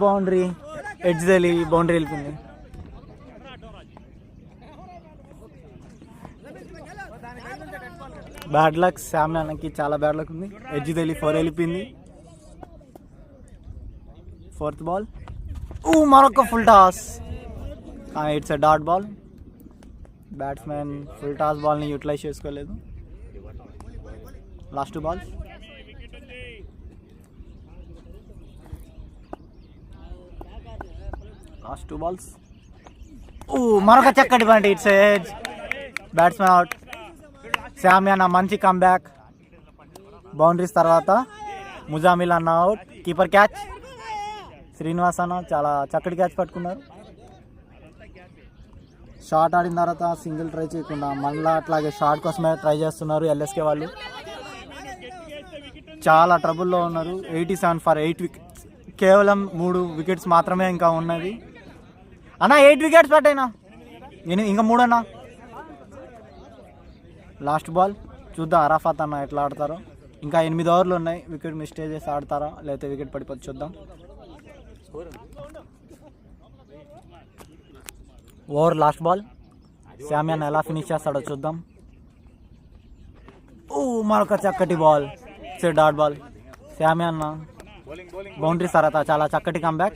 బౌండరీ. ఎడ్జ్ తెలి బౌండరీ వెళ్ళిపోయింది. Bad luck. శామి అన్నకి చాలా బ్యాడ్ లక్ ఉంది. ఎడ్జ్ తెలి 4 వెళ్ళిపోయింది. Fourth ball. మరొక full toss. It's a dot ball. Batsmen full toss బాల్ని యూటిలైజ్ చేసుకోలేదు. Last ball. Last 2 balls. మరొక చక్కటి బండి. It's edge. Batsmen out. Shami అన్న మంచి కమ్బ్యాక్. బౌండరీస్ తర్వాత ముజామిల్ అన్న అవుట్. Keeper catch. శ్రీనివాస్ అన్న చాలా చక్కటి క్యాచ్ పట్టుకున్నారు. షార్ట్ ఆడిన తర్వాత సింగిల్ ట్రై చేయకుండా మళ్ళీ అట్లాగే షార్ట్ కోసమే ట్రై చేస్తున్నారు ఎల్ఎస్కే వాళ్ళు. చాలా ట్రబుల్లో ఉన్నారు. 87 for 8 wickets. కేవలం 3 wickets మాత్రమే ఇంకా ఉన్నది అన్న. 8 wickets పట్టాయినా, ఇంకా 3 అన్నా. Last ball. చూద్దాం అరాఫాత్ అన్న ఎట్లా ఆడతారో. ఇంకా 8 ఓవర్లు ఉన్నాయి. వికెట్ మిస్టేక్ చేసి ఆడతారా లేకపోతే వికెట్ పడిపోతే చూద్దాం. Over last ball. శామి అన్న ఎలా ఫినిష్ చేస్తాడో చూద్దాం. మరొక చక్కటి బాల్. Dot ball. శామి అన్న బౌండరీ తర్వాత చాలా చక్కటి comeback.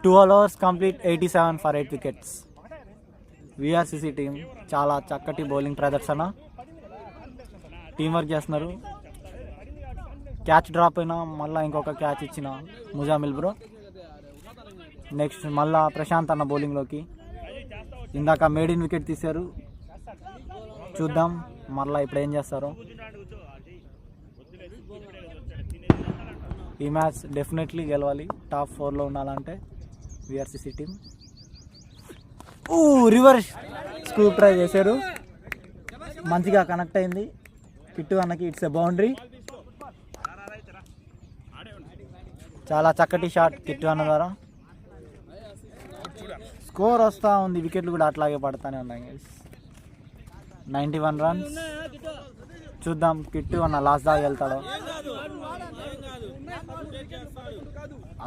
12 overs complete. 87 for 8 wickets. VRCC team చాలా చక్కటి బౌలింగ్ ప్రదర్శన. టీం వర్క్ చేస్తున్నారు. క్యాచ్ డ్రాప్ అయినా మళ్ళీ ఇంకొక క్యాచ్ ఇచ్చిన ముజామిల్ బ్రో. నెక్స్ట్ మళ్ళా ప్రశాంత్ అన్న బౌలింగ్లోకి. ఇందాక మేడ్ ఇన్ వికెట్ తీశారు. చూద్దాం మళ్ళీ ఇప్పుడు ఏం చేస్తారో. ఈ మ్యాచ్ డెఫినెట్లీ గెలవాలి. టాప్ 4లో ఉండాలంటే విఆర్సీసీ టీం. రివర్స్ స్కూప్ ట్రై చేశారు, మంచిగా కనెక్ట్ అయింది కిట్టు అన్నకి. It's a boundary. చాలా చక్కటి షాట్ కిట్టు అన్న ద్వారా. స్కోర్ వస్తూ ఉంది, వికెట్లు కూడా అట్లాగే పడుతూనే ఉన్నాయి గైస్. 91 రన్స్. చూద్దాం కిట్టు అన్న లాస్ట్ దాకా వెళ్తాడో,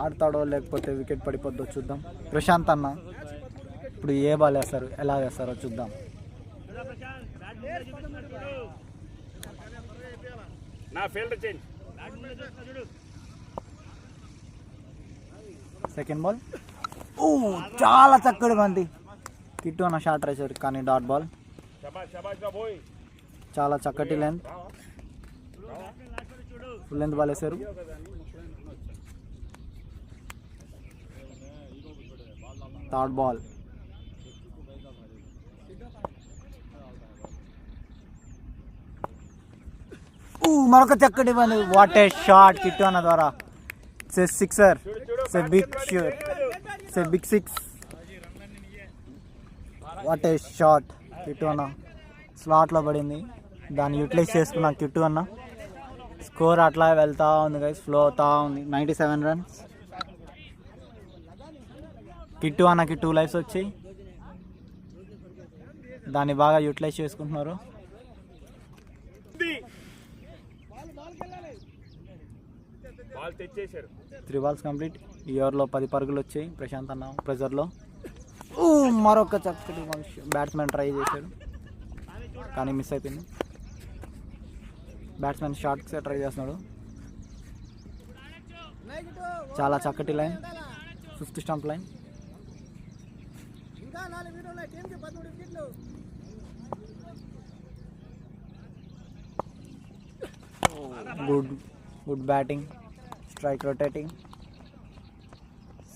ఆడతాడో లేకపోతే వికెట్ పడిపోద్దో చూద్దాం. ప్రశాంత్ అన్న ఇప్పుడు ఏ బాల్ వేస్తారు, ఎలా వేస్తారో చూద్దాం. Second ball. ఓ చాలా చక్కటి బంతి. కిట్టు అన్న షాట్ వేసారు కానీ డాట్ బాల్. చాలా చక్కటి లెంత్, ఫుల్ లెంత్ బాల్ వేసారు. Third ball. మరొక చక్కటి బంతి. వాట్ ఏ షాట్ కిట్టు అన్న ద్వారా. Sixer, big six. What a shot Kittu అన్న. స్లాట్లో పడింది, దాన్ని యూటిలైజ్ చేసుకున్న కిట్టు అన్న. స్కోర్ అట్లా వెళ్తూ ఉంది గైస్, ఫ్లో అవుతా ఉంది. 97 రన్స్. కిట్టు అన్నకి 2 లైఫ్స్ వచ్చాయి, దాన్ని బాగా యూటిలైజ్ చేసుకుంటున్నారు. 3 బాల్స్ కంప్లీట్. ఈ ఓవర్లో 10 పరుగులు వచ్చాయి ప్రశాంత్ అన్న ప్రెజర్లో. మరొక చక్కటి బ్యాట్స్మెన్ ట్రై చేశాడు కానీ మిస్ అయిపోయింది. బ్యాట్స్మెన్ షార్ట్స్ ట్రై చేస్తున్నాడు. చాలా చక్కటి line, 5th stump line. Good batting, strike rotating.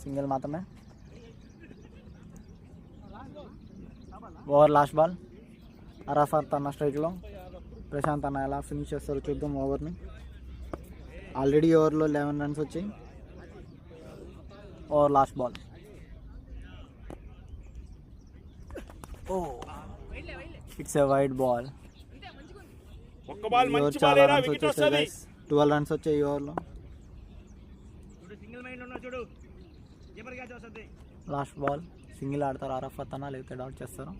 Single మాత్రమే. Over last ball. అరాఫత్ అన్న స్ట్రైక్లో. ప్రశాంత్ అన్న ఎలా ఫినిష్ చేస్తారో చూద్దాం ఓవర్ని. ఆల్రెడీ ఓవర్లో 11 రన్స్ వచ్చాయి. Over last ball. It's a wide ball. చాలా రన్స్ వచ్చేసాయి గైస్. 12 రన్స్ వచ్చాయి ఈ ఓవర్లో. Last ball. సింగిల్ ఆడతారు అరాఫత్ అన్న, లేకపోతే డాట్ చేస్తారు.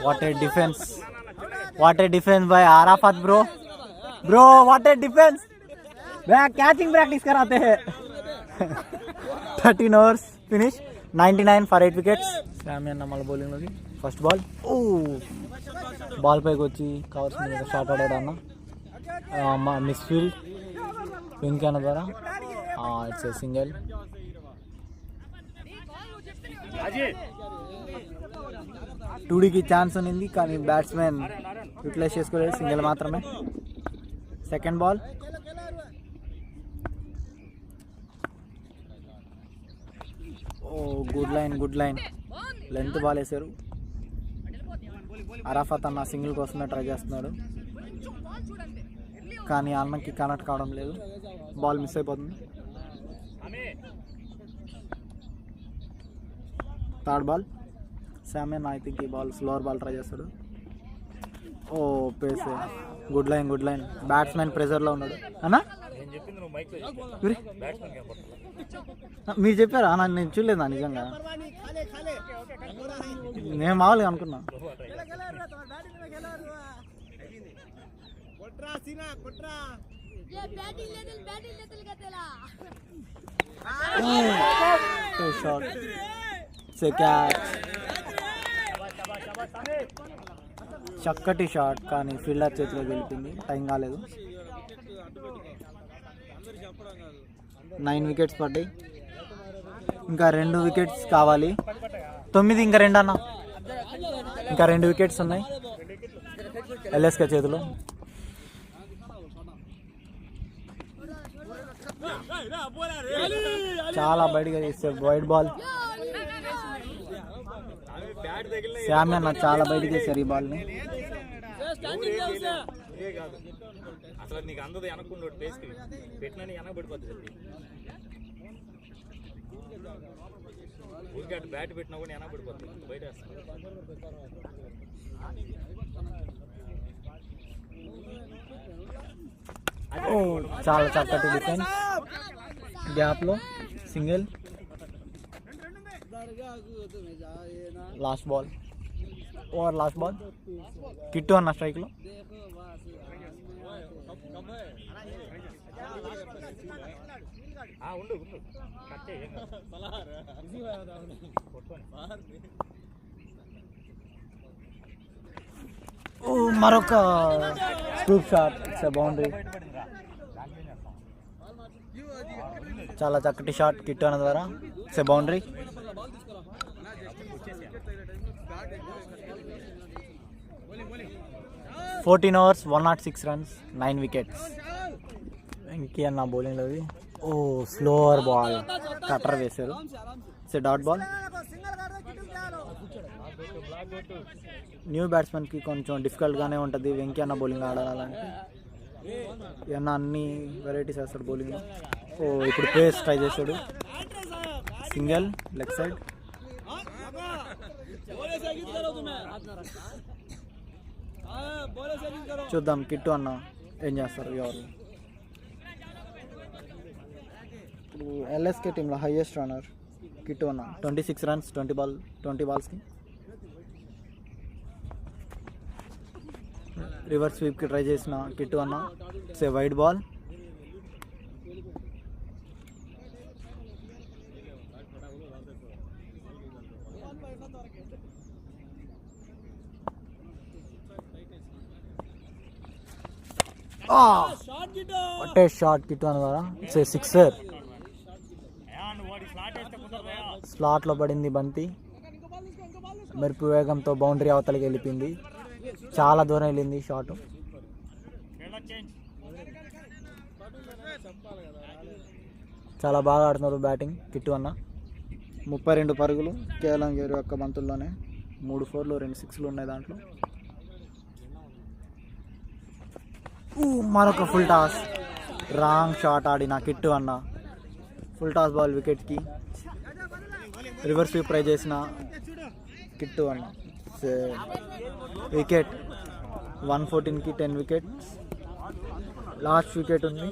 What a defense! What a defense by Arafat bro! Bro, what a defense! Back catching practice कराते हैं. 13 overs finish. 99 for 8 wickets. Sammy అన్న మళ్ళీ బౌలింగ్ లోకి. First ball. బాల్ పైకి వచ్చి కవర్స్ మీద షాట్ ఆడాడు అన్న. మిస్ ఫీల్డ్ పింక్ అన్న ద్వారా. It's a single. టూడీకి ఛాన్స్ ఉన్నింది కానీ బ్యాట్స్మెన్ యూటిలైజ్ చేసుకోలేదు, సింగిల్ మాత్రమే. Second ball. Good line length ball వేశారు. అరాఫత్ అన్న సింగిల్ కోసమే ట్రై చేస్తున్నాడు కానీ అన్నకి కనెక్ట్ కావడం లేదు, బాల్ మిస్ అయిపోతుంది. Third ball. శామ్యన్ ఐ థింక్ ఈ బాల్ స్లోవర్ బాల్ ట్రై చేస్తాడు. పేసే. Good line. బ్యాట్స్మెన్ ప్రెజర్లో ఉన్నాడు అన్నా. మీరు చెప్పారా నేను చూడలేదా నిజంగా? నేను మామూలుగా అనుకున్నా. చక్కటి షాట్ కానీ ఫీల్డర్ చేతిలో గెలిపింది, టైం కాలేదు. 9 వికెట్స్ పడ్డాయి, ఇంకా 2 వికెట్స్ కావాలి. 9 ఇంకా 2 అన్న, ఇంకా 2 వికెట్స్ ఉన్నాయి ఎల్ఎస్కే చేతిలో. చాలా బయటగా తీస్తే వైడ్ బాల్. శామ్ అన్న చాలా బయటకు వేశారు ఈ బాల్ని. అసలు నీకు అందదు వెనక్కుండా పెట్టినా వెనకబడిపోతుంది. ఊరికి అటు బ్యాట్ పెట్టినా కూడా వెనకబడిపోతుంది, బయట వేస్తాను. ఓ చాలా చక్కటి డిఫెన్స్, గ్యాప్లో single. Last ball, over last ball. Kittu అన్న స్ట్రైక్లో. మరొక స్కూప్ షాట్, ఇట్స్ బౌండరీ. చాలా చక్కటి షాట్ కిట్టు అన్న ద్వారా, it's boundary. Fourteen overs 106 runs, 9 wickets. Venky అన్న బౌలింగ్లో. ఓ స్లోవర్ బాల్, కటర్ వేశారు. It's dot ball. న్యూ బ్యాట్స్మెన్కి కొంచెం డిఫికల్ట్గానే ఉంటుంది వెంకీ అన్న బౌలింగ్ ఆడాలంటే. అన్న అన్ని వెరైటీస్ వేస్తాడు బౌలింగ్లో. ఓ ఇప్పుడు పేస్ ట్రై చేశాడు, సింగిల్, లెగ్ సైడ్. చూద్దాం కిట్టు అన్న ఏం చేస్తారు. ఎవరు ఇప్పుడు ఎల్ఎస్కే టీంలో హైయెస్ట్ రన్నర్ కిట్టు అన్న, 26 runs, 20 balls. రివర్స్ స్వీప్కి ట్రై చేసిన కిట్టు అన్న, it's a wide ball. What a shot Kittu అన్న ద్వారా, ఇట్స్ ఏ సిక్సర్. స్లాట్లో పడింది బంతి, మెరుపు వేగంతో బౌండరీ అవతలికి వెళ్ళిపోయింది. చాలా దూరం వెళ్ళింది షాట్. చాలా బాగా ఆడుతున్నారు బ్యాటింగ్ కిట్టు అన్న. 32 పరుగులు కేవలం 21 బంతుల్లోనే, 3 4లు 2 6లు ఉన్నాయి దాంట్లో. మరొక ఫుల్ టాస్, రాంగ్ షాట్ ఆడిన కిట్టు అన్న. ఫుల్ టాస్ బాల్ వికెట్కి. రివర్స్ స్వీప్ ట్రై చేసిన కిట్టు అన్న, వికెట్. 114కి 10 wickets. లాస్ట్ వికెట్ ఉంది.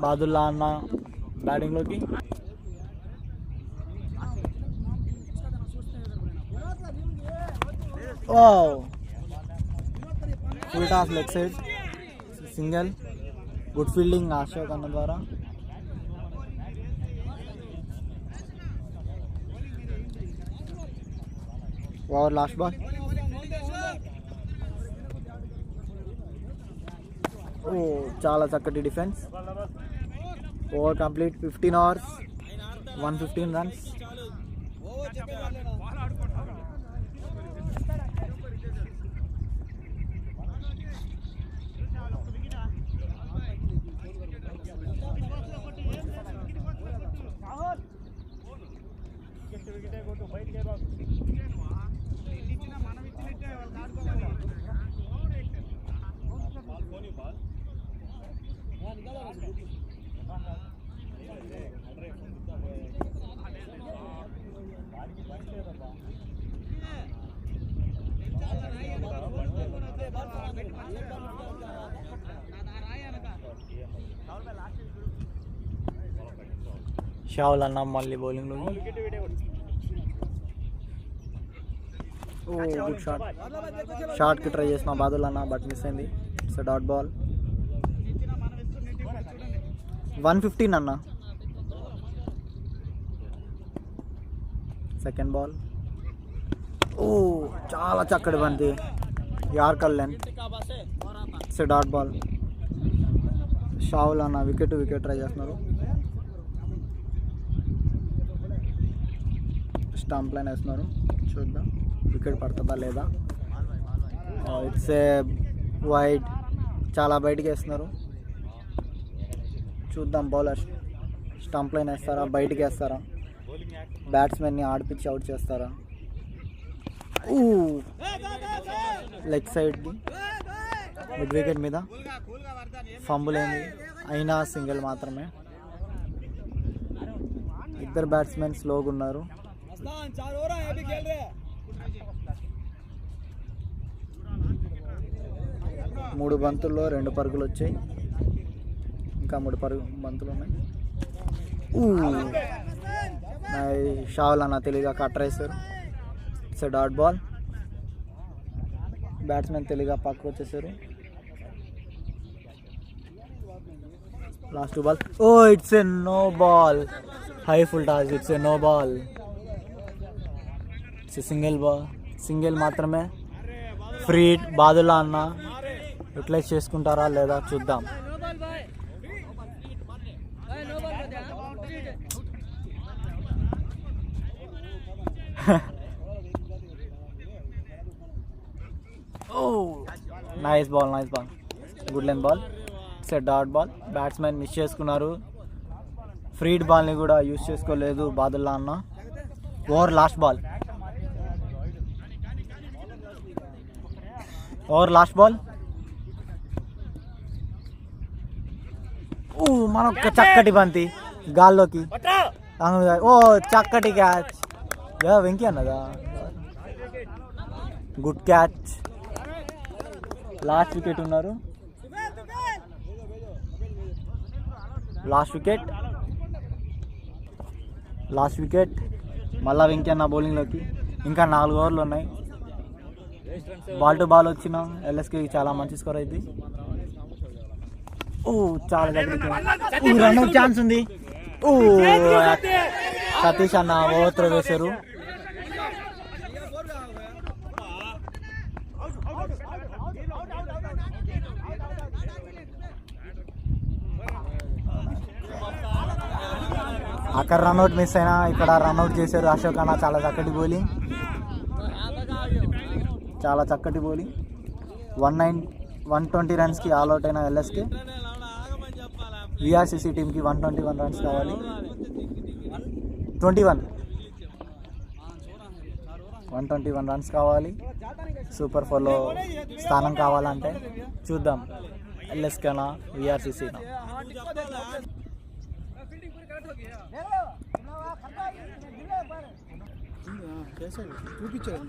బాదుల్లా అన్న బ్యాటింగ్లోకి. ఓ full toss leg side, single. Good fielding Ashok అన్న ద్వారా. Over last ball. ఓ చాలా చక్కటి defence. Over complete. 15 overs, 115 runs. Shavul అన్న మళ్ళీ బౌలింగ్లో. Good shot. షాట్కి ట్రై చేసిన బాదుల్ అన్న, బట్ మిస్ అయింది. It's dot ball. 115 అన్న. Second ball. ఓ చాలా చక్కటి బంతి, yorker length. It's dot ball. Shavul అన్న వికెట్ ట్రై చేస్తున్నారు. స్టంప్ లైన్ వేస్తున్నారు, చూద్దాం వికెట్ పడుతుందా లేదా. ఇట్స్ ఏ వైడ్, చాలా బయటికి వేస్తున్నారు. చూద్దాం బౌలర్ స్టంప్ లైన్ వేస్తారా, బయటికి వేస్తారా, బ్యాట్స్మెన్ని ఆడిపించి అవుట్ చేస్తారా. లెగ్ సైడ్కి మిడ్ వికెట్ మీద ఫంబుల్ అయింది, అయినా సింగిల్ మాత్రమే. ఇద్దరు బ్యాట్స్మెన్ స్లోగా ఉన్నారు. 3 బంతుల్లో 2 పరుగులు వచ్చాయి. ఇంకా 3 బంతులు ఉన్నాయి. షావుల్ అన్న తెలివిగా కట్టర్ వేశారు. It's dot ball. బ్యాట్స్మెన్ తెలివిగా పక్కకు వచ్చేసారు. Last ball. Oh it's a no ball. High full toss. It's a no ball. It's single ball. Single మాత్రమే. ఫ్రీ బాదుల్లా అన్న యూటిలైజ్ చేసుకుంటారా లేదా చూద్దాం. Nice ball. Good length ball. It's a dot ball. Batsmen miss చేసుకున్నారు. Free బాల్ని కూడా use చేసుకోలేదు బాదుల్లా అన్న. Over last ball. మనొక్క చక్కటి బంతి గాల్లోకి. ఓ చక్కటి క్యాచ్. వెంకీ అన్నదా. Good catch. లాస్ట్ వికెట్ ఉన్నారు. Last wicket. మళ్ళా వెంకీ అన్న బౌలింగ్లోకి. ఇంకా 4 ఓవర్లు ఉన్నాయి. బాల్ టు బాల్ వచ్చిన ఎల్ఎస్కి చాలా మంచి స్కోర్ అయింది. చాలా దగ్గరికి రన్అట్ ఛాన్స్ ఉంది. సతీష్ అన్న ఓవర్ త్రో వేశారు. అక్కడ రన్అట్ మిస్ అయినా ఇక్కడ రన్అట్ చేశారు అశోక్ అన్న. చాలా చక్కటి బౌలింగ్. 120 రన్స్కి ఆల్అవుట్ అయిన ఎల్ఎస్కి. విఆర్సిసి టీంకి 121 రన్స్ కావాలి. 121 రన్స్ కావాలి. సూపర్ 4లో స్థానం కావాలంటే చూద్దాం ఎల్ఎస్కేనా విఆర్సిసినా. చూపించారు.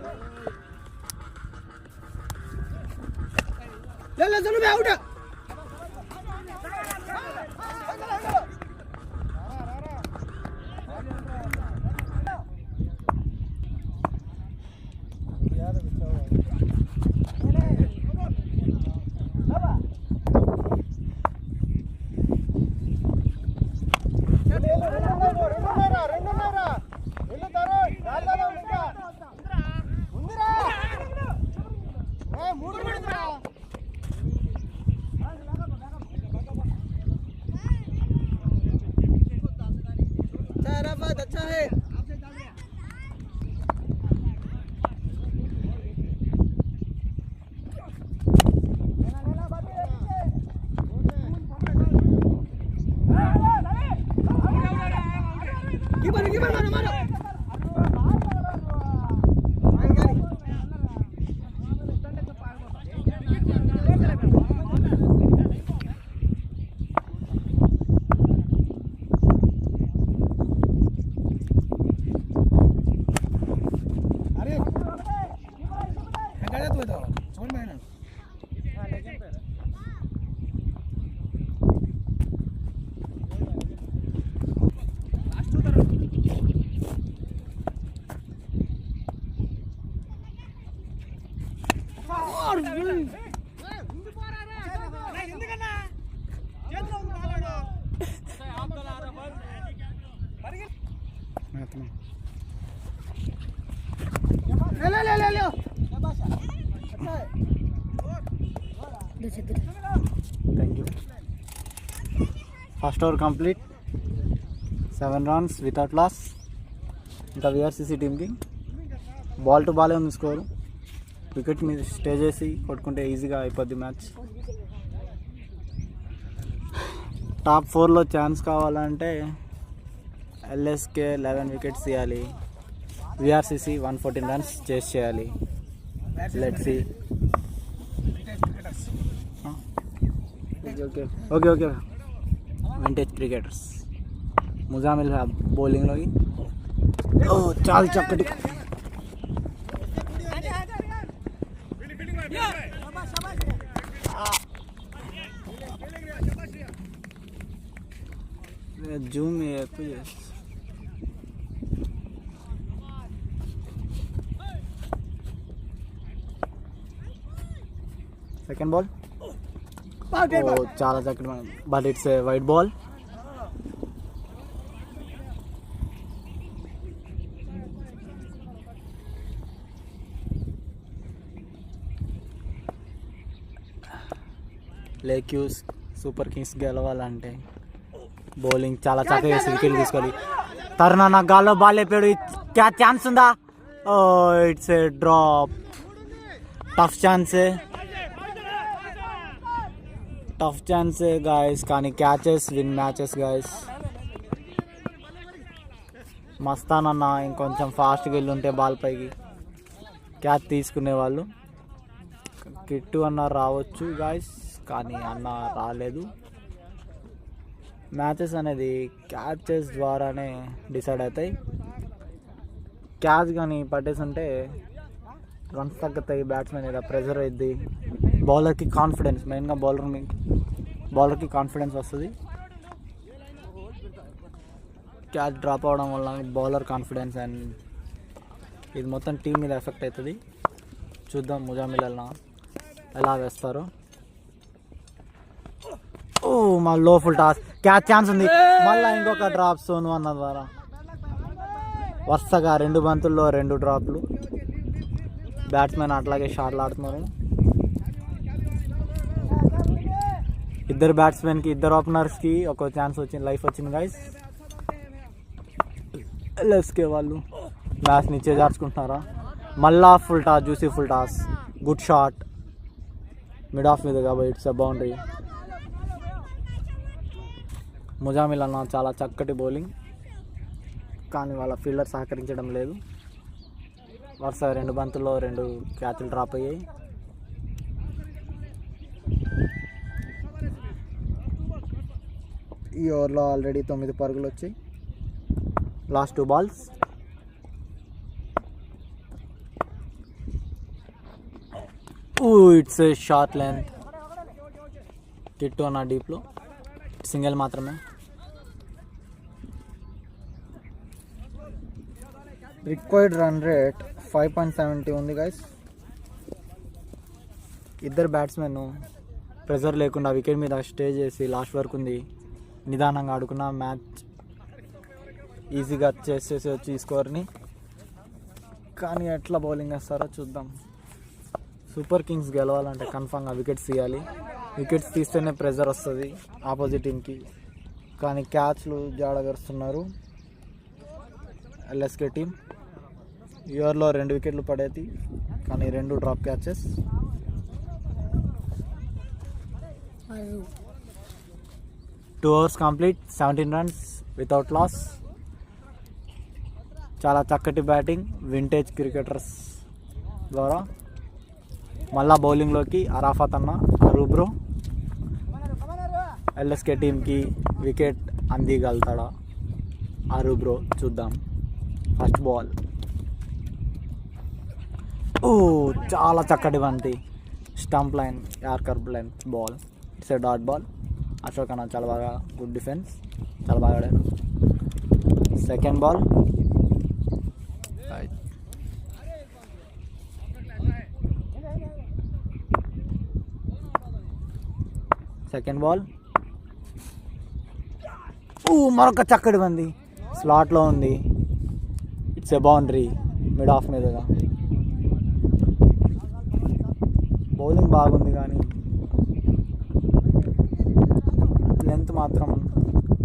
Thank you. First over complete. 7 runs without loss. ఇంకా విఆర్సిసి టీంకి బాల్ టు బాలే ఉంది స్కోరు. వికెట్ మీద స్టే చేసి కొట్టుకుంటే ఈజీగా అయిపోద్ది మ్యాచ్. టాప్ 4లో ఛాన్స్ కావాలంటే ఎల్ఎస్కే 11 వికెట్స్ తీయాలి. విఆర్సిసి 114 runs చేసి చేయాలి. Let's see. Okay vintage cricketers. Muzammil బౌలింగ్లోకి. ఓ చాలా చక్కటి జూమ్ ఎక్కువ చేస్తా. సెకండ్ బాల్ చాలా చక్కటి, but it's a wide ball. లేక్యూస్ సూపర్ కింగ్స్ గెలవాలంటే బౌలింగ్ చాలా చక్కగా వేసి వికెట్ తీసుకోవాలి. తరుణ నా గాల్లో బాల్ లేపాడు, క్యా ఛాన్స్ ఉందా? Oh it's a drop. Tough ఛాన్సే గాయస్, కానీ catches win matches guys. Mastan అన్న ఇంకొంచెం ఫాస్ట్గా వెళ్ళుంటే బాల్ పైకి క్యాచ్ తీసుకునేవాళ్ళు. కిట్టు అన్న రావచ్చు గాయస్, కానీ అన్న రాలేదు. మ్యాచెస్ అనేది క్యాచెస్ ద్వారానే డిసైడ్ అవుతాయి. క్యాచ్ కానీ పట్టేస్తుంటే రన్స్ తగ్గుతాయి, బ్యాట్స్మెన్ మీద ప్రెషర్ అయ్యిద్ది, బౌలర్కి కాన్ఫిడెన్స్, మెయిన్గా బౌలర్కి కాన్ఫిడెన్స్ వస్తుంది. క్యాచ్ డ్రాప్ అవడం వల్ల బౌలర్ కాన్ఫిడెన్స్ అండ్ ఇది మొత్తం టీం మీద ఎఫెక్ట్ అవుతుంది. చూద్దాం ముజామిల్ ఎలా వేస్తారో. ఓ మా లో ఫుల్ టాస్, క్యాచ్ ఛాన్స్ ఉంది, మళ్ళీ ఇంకొక డ్రాప్ సోను అన్న ద్వారా. వరుసగా 2 బంతుల్లో 2 డ్రాప్లు. బ్యాట్స్మెన్ అట్లాగే షాట్లు ఆడుతున్నారు. ఇద్దరు బ్యాట్స్మెన్కి, ఇద్దరు ఓపెనర్స్కి ఒక ఛాన్స్ వచ్చింది, లైఫ్ వచ్చింది గైస్. ఎల్ఎస్కే వాళ్ళు మ్యాచ్ని చేజార్చుకుంటున్నారా? మళ్ళా full toss, juicy full toss, good shot mid of మీద కాబట్టి ఇట్స్ అ బౌండరీ. ముజామిల్ అన్న చాలా చక్కటి బౌలింగ్, కానీ వాళ్ళ ఫీల్డర్ సహకరించడం లేదు. వరుస 2 బంతుల్లో 2 క్యాచ్లు డ్రాప్ అయ్యాయి. ఈ ఓవర్లో ఆల్రెడీ 9 పరుగులు వచ్చాయి. Last 2 balls. It's a short length. Kittu అన్న డీప్లో సింగిల్ మాత్రమే. రిక్వైర్డ్ రన్ రేట్ 5.70 ఉంది గైస్. ఇద్దరు బ్యాట్స్మెన్ ప్రెజర్ లేకుండా వికెట్ మీద స్టే చేసి లాస్ట్ వరకు ఉంది, నిదానంగా ఆడుకున్న మ్యాచ్ ఈజీగా చేసేసి వచ్చి ఈ స్కోర్ని. కానీ ఎట్లా బౌలింగ్ వేస్తారో చూద్దాం. సూపర్ కింగ్స్ గెలవాలంటే కన్ఫామ్గా వికెట్స్ తీయాలి. వికెట్స్ తీస్తేనే ప్రెజర్ వస్తుంది ఆపోజిట్ టీంకి. కానీ క్యాచ్లు జాడగరుస్తున్నారు ఎల్ఎస్కే టీం. ఇయర్లో 2 వికెట్లు పడేది, కానీ 2 drop catches. Two overs complete, 17 runs without loss. చాలా చక్కటి బ్యాటింగ్ వింటేజ్ క్రికెటర్స్ ద్వారా. మళ్ళా బౌలింగ్లోకి అరాఫత్ అన్న, అరూబ్రో. ఎల్ఎస్కే టీంకి వికెట్ అందిగలుగుతాడా అరూబ్రో? చూద్దాం. ఫస్ట్ బాల్, చాలా చక్కటి బంతి, stump line, yorker length ball. It's A dot ball. Ashok అన్న చాలా బాగా, గుడ్ డిఫెన్స్, చాలా బాగా ఆడారు. సెకండ్ బాల్, మరొక చక్కటి బంతి, స్లాట్లో ఉంది. It's a boundary mid of మీదుగా. బౌలింగ్ బాగుంది, కానీ లెంత్ మాత్రం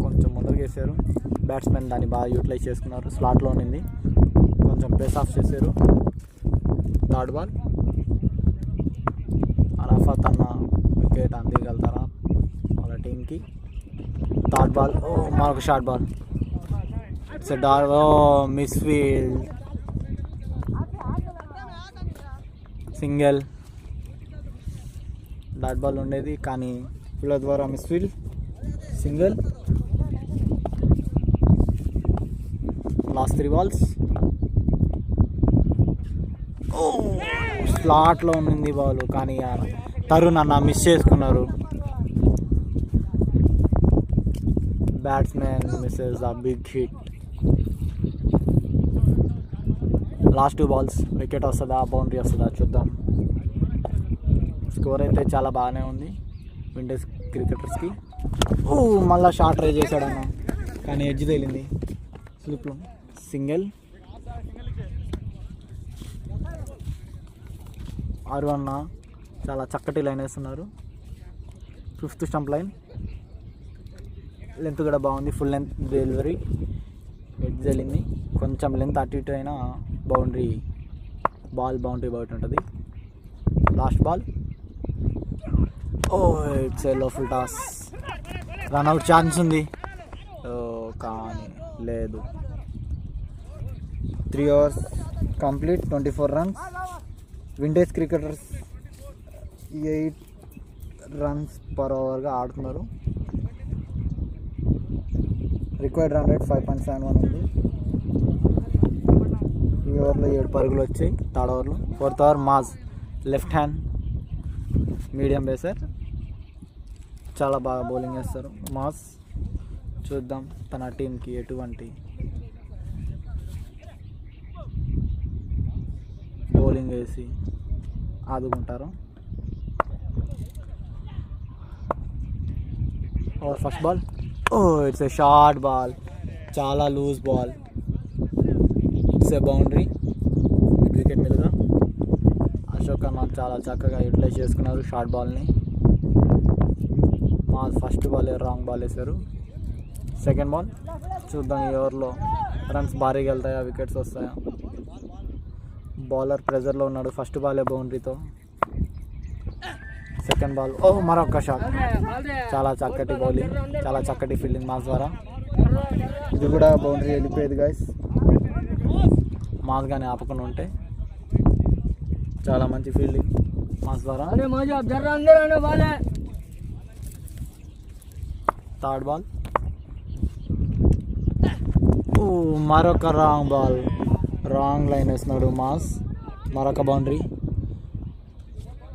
కొంచెం ముందరికి వేసారు. బ్యాట్స్మెన్ దాన్ని బాగా యూటిలైజ్ చేసుకున్నారు. స్లాట్లో ఉంది, కొంచెం ప్లేస్ ఆఫ్ చేశారు. థర్డ్ బాల్, అరాఫత్ అన్న వికెట్ అందిగలుగుతారా వాళ్ళ టీంకి? థర్డ్ బాల్, మరొక short ball. It's a dot, miss field, single. Dot ball ఉండేది, కానీ ఫీల్డర్ ద్వారా miss field, single. Last 3 balls. స్లాట్లో ఉంది బాల్, కానీ తరుణ్ అన్న మిస్ చేసుకున్నారు. Batsmen misses the big hit. Last 2 balls. Wicket వస్తుందా, బౌండరీ వస్తుందా చూద్దాం. స్కోర్ అయితే చాలా బాగానే ఉంది విండీస్ క్రికెటర్స్కి. మళ్ళీ షార్ట్ ట్రై చేశాడు అన్న, కానీ ఎడ్జ్ తేలింది. స్లిప్లో సింగిల్. 6 అన్న చాలా చక్కటి లైన్ వేస్తున్నారు. 5th stump line. లెంత్ కూడా బాగుంది, ఫుల్ లెంత్ డెలివరీ. ఎడ్జ్ తేలింది, కొంచెం లెంత్ అటు ఇటు అయినా బౌండరీ బౌండరీ బయట ఉంటుంది. Last ball. ఇట్స్ ఎ లో ఫుల్ టాస్. రన్అవుట్ ఛాన్స్ ఉంది కానీ లేదు. 3 overs complete, 24 runs. Windage cricketers 8 runs per overగా ఆడుతున్నారు. రిక్వైర్డ్ రన్ రేట్ 5.71 ఉంది. ఈ ఓవర్లో 7 పరుగులు వచ్చాయి. 3rd ఓవర్లో. 4th over Maaz left hand medium pacer, చాలా బాగా బౌలింగ్ వేస్తారు మాస్. చూద్దాం తన టీంకి ఎటువంటి బౌలింగ్ వేసి ఆదుకుంటారు. Over first ball. It's a short ball, చాలా loose ball. It's a boundary mid wicket మీదుగా. అశోక్ అన్న చాలా చక్కగా యూటిలైజ్ చేసుకున్నారు షార్ట్ బాల్ని. మా ఫస్ట్ బాల్ రాంగ్ బాల్ వేశారు. సెకండ్ బాల్ చూద్దాం ఈ ఓవర్లో రన్స్ భారీగా వెళ్తాయా, వికెట్స్ వస్తాయా. బౌలర్ ప్రెజర్లో ఉన్నాడు. ఫస్ట్ బాలే బౌండరీతో. సెకండ్ బాల్ మరొక షాట్. చాలా చక్కటి బౌలింగ్, చాలా చక్కటి ఫీల్డింగ్ మాస్ ద్వారా. ఇది కూడా బౌండరీ వెళ్ళిపోయేది గైస్, మాస్ కానీ ఆపకుండా ఉంటే. చాలా మంచి ఫీల్డింగ్ మాస్ ద్వారా. 3rd ball. మరొక రాంగ్ బాల్, రాంగ్ లైన్ వేస్తున్నాడు మాస్. మరొక బౌండరీ.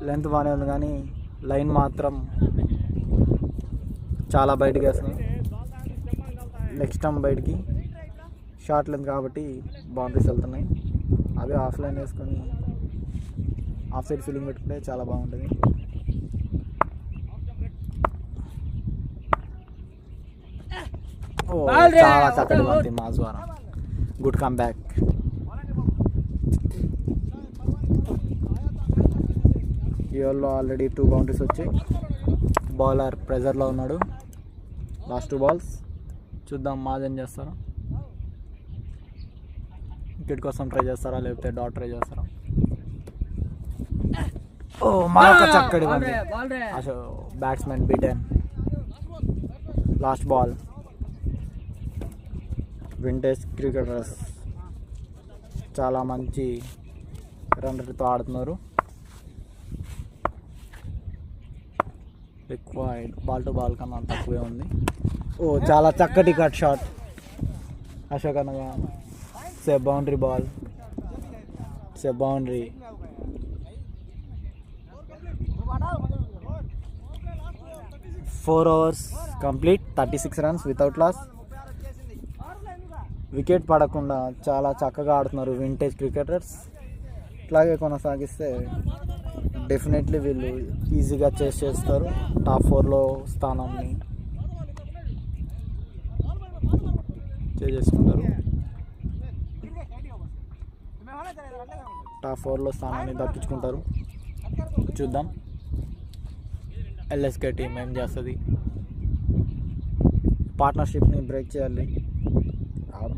లెంత్ బాగానే ఉంది కానీ లైన్ మాత్రం చాలా బయటకి వేస్తున్నాడు. నెక్స్ట్ టైం బయటికి షార్ట్ లెంత్ కాబట్టి బౌండరీస్ వెళ్తున్నాయి. అదే ఆఫ్ లైన్ వేసుకొని ఆఫ్ సైడ్ ఫీలింగ్ పెట్టుకుంటే చాలా బాగుంటుంది. చాలా చక్కటి బంతి మాస్ ద్వారా. Good come back. ఈ ఓవర్లో ఆల్రెడీ 2 బౌండరీస్ వచ్చాయి. బౌలర్ ప్రెజర్లో ఉన్నాడు. Last 2 balls. చూద్దాం మాజ్ ఏం చేస్తారా. వికెట్ కోసం ట్రై చేస్తారా లేకపోతే డాట్ ట్రై చేస్తారా. మరొక చక్కటి బంతి. Batsmen beaten. Last ball. Vintage cricketers చాలా మంచి రన్ రేట్తో ఆడుతున్నారు. రిక్వైర్డ్ బాల్ టు బాల్ కన్నా తక్కువే ఉంది. చాలా చక్కటి కట్ షాట్ అశోక్ అనగా. Say boundary ball, say boundary. Four overs complete, 36 runs without loss. Wicket పడకుండా చాలా చక్కగా ఆడుతున్నారు వింటేజ్ క్రికెటర్స్. ఇట్లాగే కొనసాగిస్తే డెఫినెట్లీ వీళ్ళు ఈజీగా చేస్తారు. టాప్ 4లో స్థానాన్ని చేసుకుంటారు. టాప్ 4లో స్థానాన్ని దక్కించుకుంటారు. చూద్దాం ఎల్ఎస్కే టీం ఏం చేస్తుంది. పార్ట్నర్షిప్ని బ్రేక్ చేయాలి.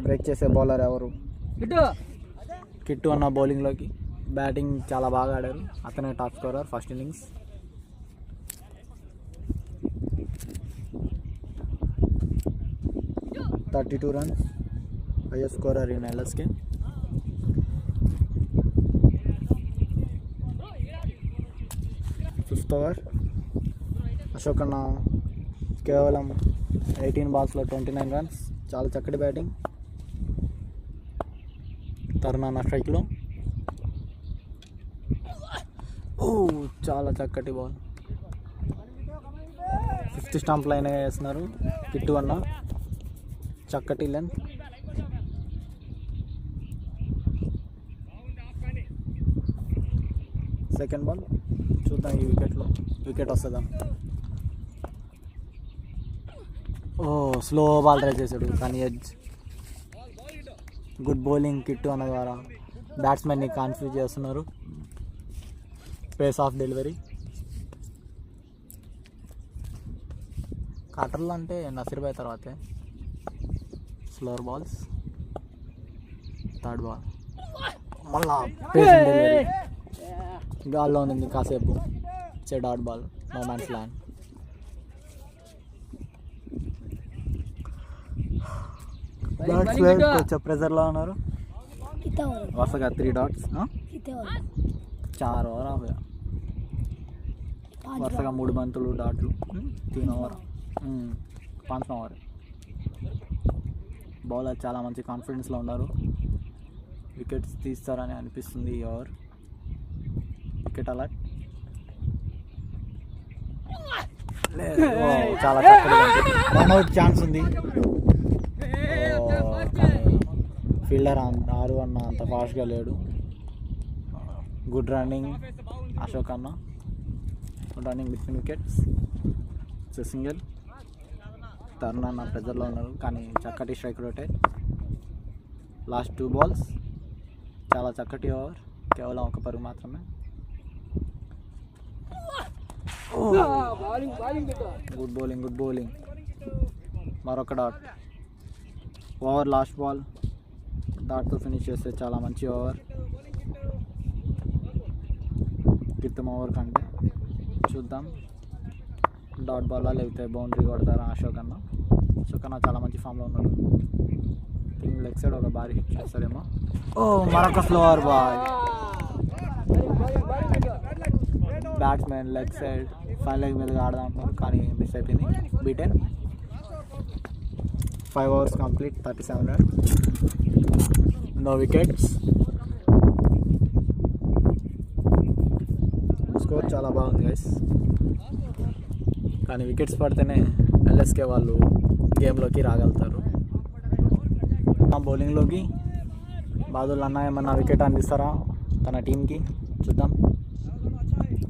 బ్రేక్ చేసే బౌలర్ ఎవరు? కిట్టు అన్న బౌలింగ్లోకి. బ్యాటింగ్ చాలా బాగా ఆడారు. అతనే top scorer first innings. $32 runs, highest scorer in LSK. Fifth over. Ashok అన్న కేవలం 18 balls లో 29 runs. చాలా చక్కటి బ్యాటింగ్. తరుణ స్ట్రైక్లో. ఓ చాలా చక్కటి బాల్. 5th స్టాంప్ లైన్ వేస్తున్నారు కిట్టు అన్న. చక్కటి లెంత్. సెకండ్ బాల్ చూద్దాం ఈ వికెట్ వస్తుందా. ఓ స్లో బాల్ ట్రై చేశాడు కానీ ఎడ్జ్. గుడ్ బౌలింగ్ కిట్టు అన్న ద్వారా బ్యాట్స్మెన్ని కన్ఫ్యూజ్ చేస్తున్నారు. Pace off delivery. కటర్లు అంటే నసీర్బాయ్ తర్వాతే. Slower balls. థర్డ్ బాల్ మళ్ళా పేస్ డెలివరీ. గాల్లో ఉంది కాసేపు. Dot ball. No man's land. Batsmen కొంచెం ప్రెజర్లో ఉన్నారు. వరుసగా 3 dots. 4 ఓవర్ ఆఫ్ వరుసగా 3 బంతులు డాట్లు. 3 ఓవర్ 5 ఓవర్. బౌలర్ చాలా మంచి కాన్ఫిడెన్స్లో ఉన్నారు. వికెట్స్ తీస్తారని అనిపిస్తుంది ఈ ఓవర్. Wicket alert. చాలా చక్కగా రన్అట్ ఛాన్స్ ఉంది. ఫీల్డర్ ఆరు అన్న అంత ఫాస్ట్గా లేడు. గుడ్ రన్నింగ్ అశోక్ అన్న. Good running between wickets. Single. Tarun అన్న ప్రెజర్లో ఉన్నారు కానీ చక్కటి స్ట్రైక్ రొటేట్. Last 2 balls. చాలా చక్కటి ఓవర్. కేవలం 1 పరుగు మాత్రమే. Good bowling. మరొక డాట్. Over last ball. డాట్తో ఫినిష్ చేస్తే చాలా మంచి ఓవర్. క్రితం ఓవర్ కంటే చూద్దాం డాట్ బాల్ లేకపోతే బౌండరీ కొడతారా అశోక్ అన్న. చాలా మంచి ఫామ్లో ఉన్నాడు. లెగ్ సైడ్ ఒక భారీ హిట్ చేస్తాడేమో. మరొక slower ball. Batsmen leg side 5 leg మీదగా ఆడదాం కానీ మిస్ అయిపోయింది. Beaten. 5 overs complete. 37 runs. No wickets. Score చాలా బాగుంది గైస్. కానీ వికెట్స్ పడితేనే ఎల్ఎస్కే వాళ్ళు గేమ్లోకి రాగలుగుతారు. బౌలింగ్లోకి బాదుల్ అన్న ఏమన్నా వికెట్ అందిస్తారా తన టీంకి చూద్దాం.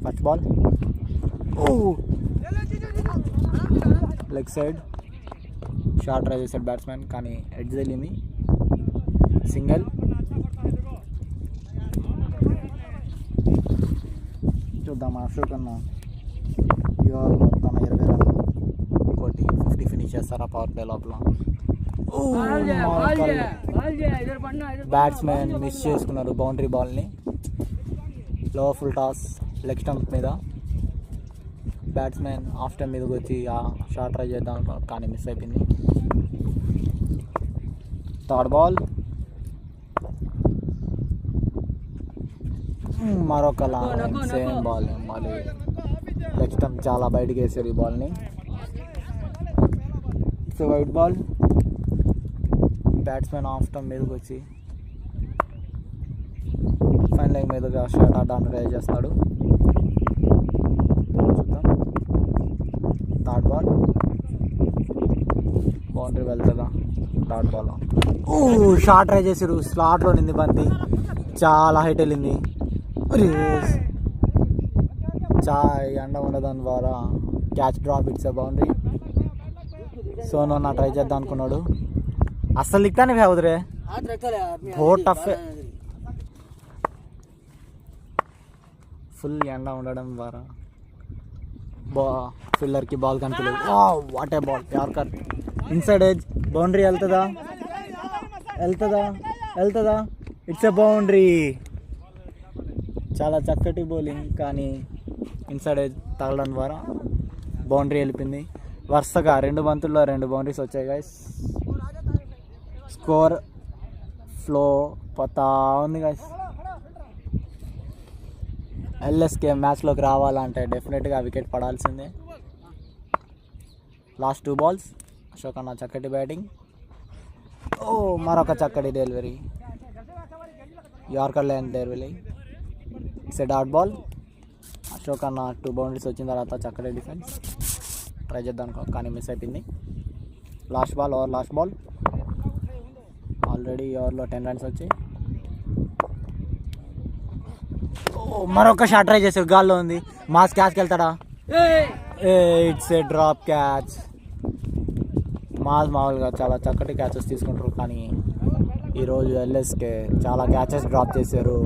First ball. Leg side short try చేశాడు బ్యాట్స్మెన్ కానీ ఎడ్జ్ వెళ్ళింది. సింగిల్. చూద్దాం అశోక్ అన్న ఇవాళ మొత్తం 20 రన్లు ఇంకోటి 50 ఫినిష్ చేస్తారా పవర్ ప్లే లోపల. బ్యాట్స్మెన్ మిస్ చేసుకున్నారు బౌండరీ బాల్ని. Low full toss leg stump మీద. బ్యాట్స్మెన్ ఆఫ్ స్టంప్ మీదకి వచ్చి షార్ట్ ట్రై చేద్దాం కానీ మిస్ అయిపోయింది. Third ball. మరొక సేమ్ బాల్. మళ్ళీ లెగ్ స్టంప్ చాలా బయటకు వేసారు ఈ బాల్ని. So wide ball. Batsmen off stump మీదకి వచ్చి ఫైన్ లైన్ మీదుగా షార్ట్ ఆడడానికి ట్రై చేస్తాడు. చూద్దాం. Third ball. బౌండరీ వెళ్తుందా. Third ball. షార్ట్ ట్రై చేసారు. స్లాట్లో నింది బంతి. చాలా హైట్ వెళ్ళింది. ఎండ ఉండడం ద్వారా catch drop it's boundary. Sonu నా ట్రై చేద్దాం అనుకున్నాడు. అస్సలు లిక్తానే అవుతురే. बहुत टफ है. ఫుల్ ఎండ ఉండడం ద్వారా ఫీల్డర్కి బాల్ కనిపించలేదు. What a ball. Yorker inside edge. Boundary వెళ్తుందా. It's a boundary. చాలా చక్కటి బౌలింగ్ కానీ ఇన్సైడ్ ఎడ్జ్ తగలడం ద్వారా బౌండరీ వెళ్ళిపోయింది. వరుసగా 2 బంతుల్లో 2 బౌండరీస్ వచ్చాయి గైస్. స్కోర్ ఫ్లో పోతా ఉంది గైస్. ఎల్ఎస్కే మ్యాచ్లోకి రావాలంటే డెఫినెట్గా వికెట్ పడాల్సిందే. Last 2 balls. అశోక్ అన్న చక్కటి బ్యాటింగ్. మరొక చక్కటి డెలివరీ. యార్కర్ లైన్ దేర్ వెళ్ళి it's a dot ball. Ashok అన్న 2 బౌండరీస్ వచ్చిన తర్వాత చక్కటి డిఫెన్స్ ట్రై చేద్దాం కానీ మిస్ అయిపోయింది. లాస్ట్ బాల్ ఆల్రెడీ ఓవర్లో 10 runs వచ్చాయి. మరొక షాట్ ట్రై చేశారు, గాల్లో ఉంది. మాస్ క్యాచ్కి వెళ్తాడా? It's a drop catch. మామూలుగా చాలా చక్కటి క్యాచెస్ తీసుకుంటారు కానీ ఈరోజు ఎల్ఎస్కే చాలా క్యాచెస్ డ్రాప్ చేశారు.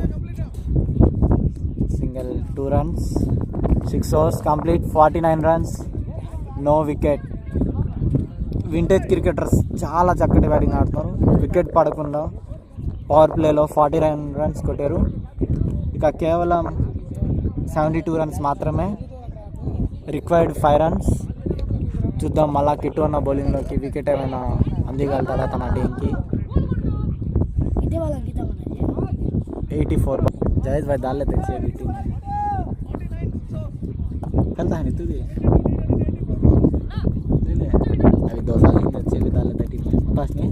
Single 2 runs, 6 overs complete, 49 runs, no wicket. Vintage cricketers చాలా చక్కటి బ్యాటింగ్ ఆడుతున్నారు. వికెట్ పడకుండా పవర్ ప్లేలో 49 runs కొట్టారు. ఇక కేవలం 72 runs మాత్రమే, రిక్వైర్డ్ 5 runs. చూద్దాం మళ్ళా కిట్టు అన్న బౌలింగ్లోకి వికెట్ ఏమైనా అందిగలుగుతాడా తన టీంకి. 84 जायज भाई डाल लेते हैं टीम करता है नहीं तू भी ले अभी 2 साल के अच्छे भी डाल लेते टीम में पास नहीं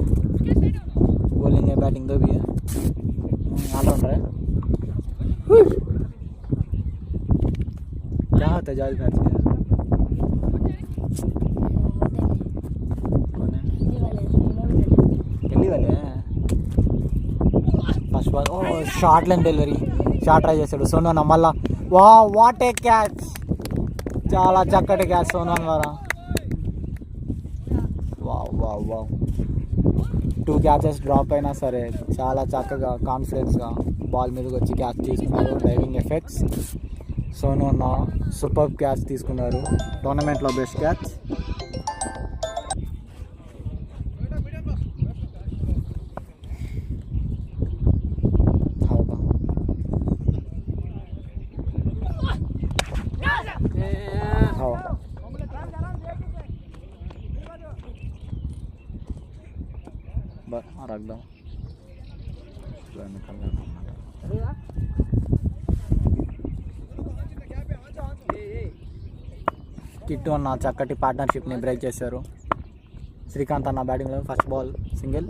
बॉलिंग है बैटिंग दो भी है ऑलराउंडर है क्या होता है जायज भाई कौन है दिल्ली वाले हैं first ball short line delivery, short try చేశాడు సోనోన్. మళ్ళా వాట్ ఏ క్యాచ్, చాలా చక్కటి క్యాచ్ సోనోన్ ద్వారా. వావ్ 2 catches డ్రాప్ అయినా సరే చాలా చక్కగా కాన్ఫిడెన్స్గా బాల్ మీదకి వచ్చి క్యాచ్ తీసుకున్నారు. డైవింగ్ ఎఫెక్ట్స్ సోనోన్ సూపర్ క్యాచ్ తీసుకున్నారు. టోర్నమెంట్లో బెస్ట్ క్యాచ్. रख दो కిట్టు అన్న చక్కటి పార్ట్నర్షిప్ని బ్రేక్ చేశారు. శ్రీకాంత్ అన్న బ్యాటింగ్లో ఫస్ట్ బాల్ సింగిల్,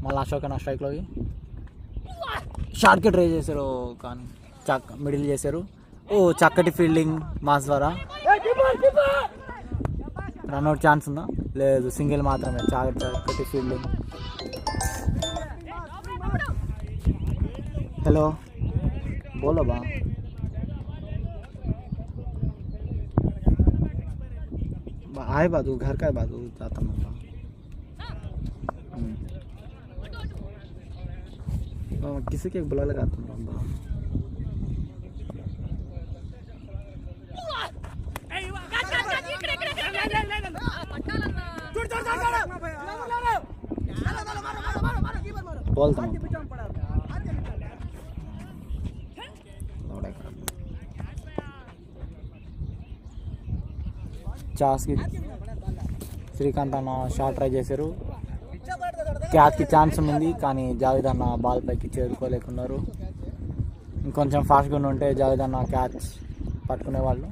మళ్ళీ అశోక్ అన్న స్ట్రైక్లోకి షార్ట్కి ట్రై చేశారు కానీ మిడిల్ చేశారు. చక్కటి ఫీల్డింగ్ మాస్ ద్వారా. రన్అట్ ఛాన్స్ ఉందా? లేదు, సింగిల్ మాత్రమే. చక్కటి ఫీల్డింగ్. हेलो बोलो बा आए बाजू घर का बाजू जाता हूँ किसी के बुला लगाता हूँ. बोलता हूँ చాస్కి శ్రీకాంత్ అన్న షాట్ ట్రై చేశారు. క్యాచ్కి ఛాన్స్ ఉంది కానీ జావేద్ అన్న బాల్ పైకి చేరుకోలేకున్నారు. ఇంకొంచెం ఫాస్ట్గా ఉంటే జావేద్ అన్న క్యాచ్ పట్టుకునేవాళ్ళు.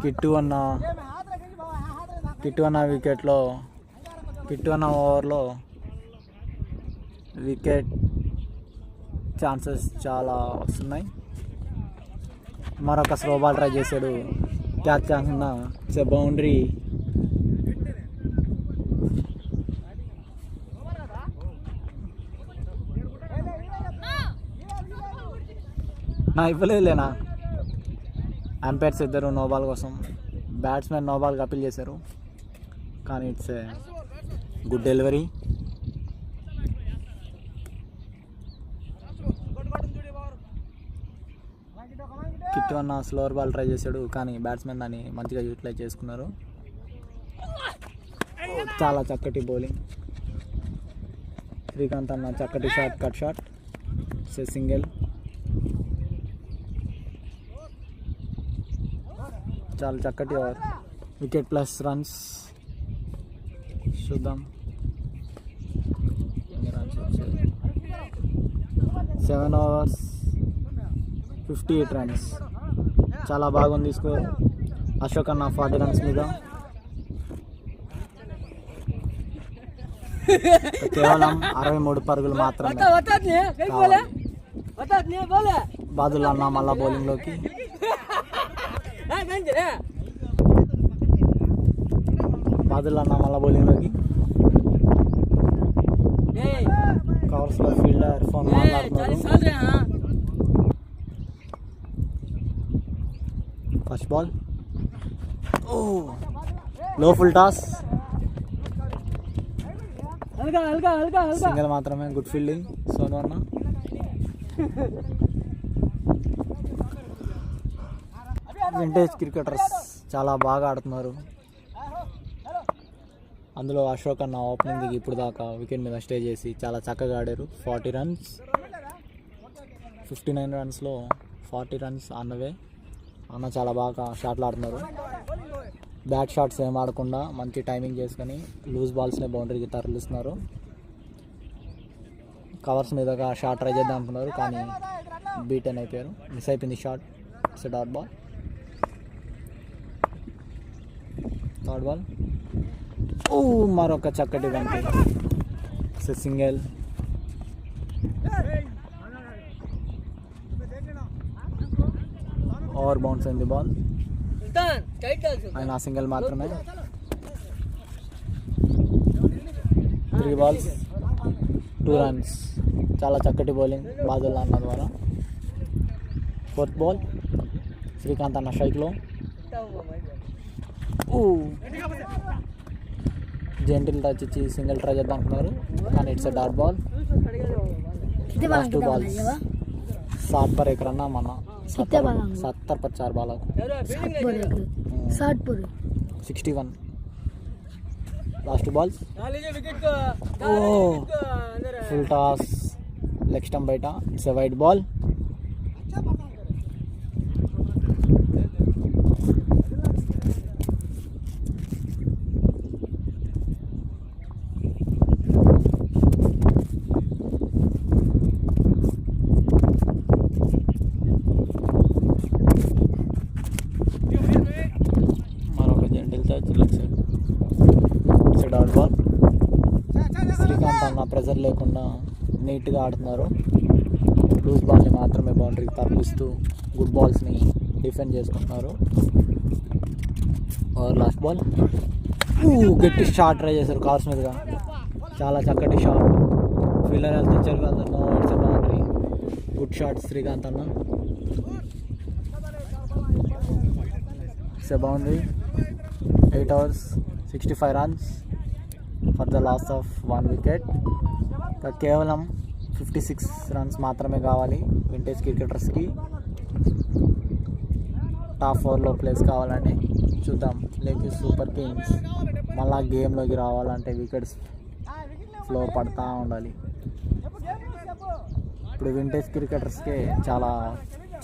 కిట్టు అన్న వికెట్లో కిట్టు అన్న ఓవర్లో వికెట్ ఛాన్సెస్ చాలా వస్తున్నాయి. మరొక స్లో బాల్ ట్రై చేశాడు, క్యాచ్ ఛాన్స్ ఉన్న బౌండరీ. నా ఇవ్వలేదులేనా. అంపైర్స్ ఇద్దరు నో బాల్ కోసం, బ్యాట్స్మెన్ నో బాల్కి అప్పీల్ చేశారు కానీ it's a good delivery. Kittu అన్న స్లోవర్ బాల్ ట్రై చేశాడు కానీ బ్యాట్స్మెన్ దాన్ని మంచిగా యూటిలైజ్ చేసుకున్నారు. చాలా చక్కటి బౌలింగ్. శ్రీకాంత్ అన్న చక్కటి షాట్, కట్ షాట్, సింగిల్. చాలా చక్కటి ఓవర్, వికెట్ ప్లస్ రన్స్. చూద్దాం ఎన్ని రన్స్ వచ్చాయి. 7 overs 58 runs. చాలా బాగుంది స్కోర్. అశోక్ అన్న 40 runs మీద. కేవలం 63 పరుగులు మాత్రమే కావాలి. బాదుల్ అన్న మళ్ళా బౌలింగ్లోకి. కవర్స్లో ఫీల్డర్ ఫోన్ మాట్లాడుతున్నారు. ఫస్ట్ బాల్ లో ఫుల్ టాస్, సింగల్ మాత్రమే. గుడ్ ఫీల్డింగ్ సోను అన్న. వింటేజ్ క్రికెటర్స్ చాలా బాగా ఆడుతున్నారు. అందులో అశోక్ అన్న ఓపెనింగ్ దిగి ఇప్పుడు దాకా వికెట్ మీద స్టే చేసి చాలా చక్కగా ఆడారు. 40 రన్స్, 59 రన్స్లో 40 రన్స్ అన్నవే. అన్న చాలా బాగా షాట్లు ఆడుతున్నారు. బ్యాక్ షాట్స్ ఏం ఆడకుండా మంచి టైమింగ్ చేసుకొని లూజ్ బాల్స్ని బౌండరీకి తరలిస్తున్నారు. కవర్స్ మీదగా షాట్ ట్రై చేద్దాం అనుకున్నారు కానీ బీటెన్ అయిపోయారు. మిస్ అయిపోయింది shot. It's dot ball. Third ball మరొక చక్కటి బంతి. It's single. ఓవర్ బౌన్స్ అయింది బాల్. ఆయన సింగిల్ మాత్రమే. 3 balls 2 runs. చాలా చక్కటి బౌలింగ్ బాదుల్ అన్న ద్వారా. 4th ball శ్రీకాంత్ అన్న స్ట్రైక్లో. జెంటిల్ టచ్ ఇచ్చి సింగిల్ ట్రై చేద్దాం అనుకున్నారు కానీ it's dot ball. Last 2 balls 60 पर 1 रन మన 70 पर 4 ball 61. Last 2 balls full toss leg stump బయట. It's a wide ball. Dot ball. Srikanth అన్న ప్రెజర్ లేకుండా నీట్గా ఆడుతున్నారు. లూజ్ బాల్ని మాత్రమే బౌండరీకి తరలిస్తూ గుడ్ బాల్స్ని డిఫెండ్ చేసుకుంటున్నారు. లాస్ట్ బాల్ గట్టి షాట్ ట్రై చేశారు కవర్స్ మీదుగా. చాలా చక్కటి షాట్. ఫీల్డర్ వెళ్తే తెచ్చారు కదా. No it's boundary. Good shot Srikanth అన్న. It's boundary. 8 overs 65 runs for the loss of 1 wicket. కేవలం 56 runs మాత్రమే కావాలి వింటేజ్ క్రికెటర్స్కి. టాప్ 4లో ప్లేస్ కావాలంటే చూద్దాం. లేకపోతే సూపర్ కింగ్స్ మళ్ళా గేమ్లోకి రావాలంటే వికెట్స్ ఫ్లో పడతా ఉండాలి. ఇప్పుడు వింటేజ్ క్రికెటర్స్కే చాలా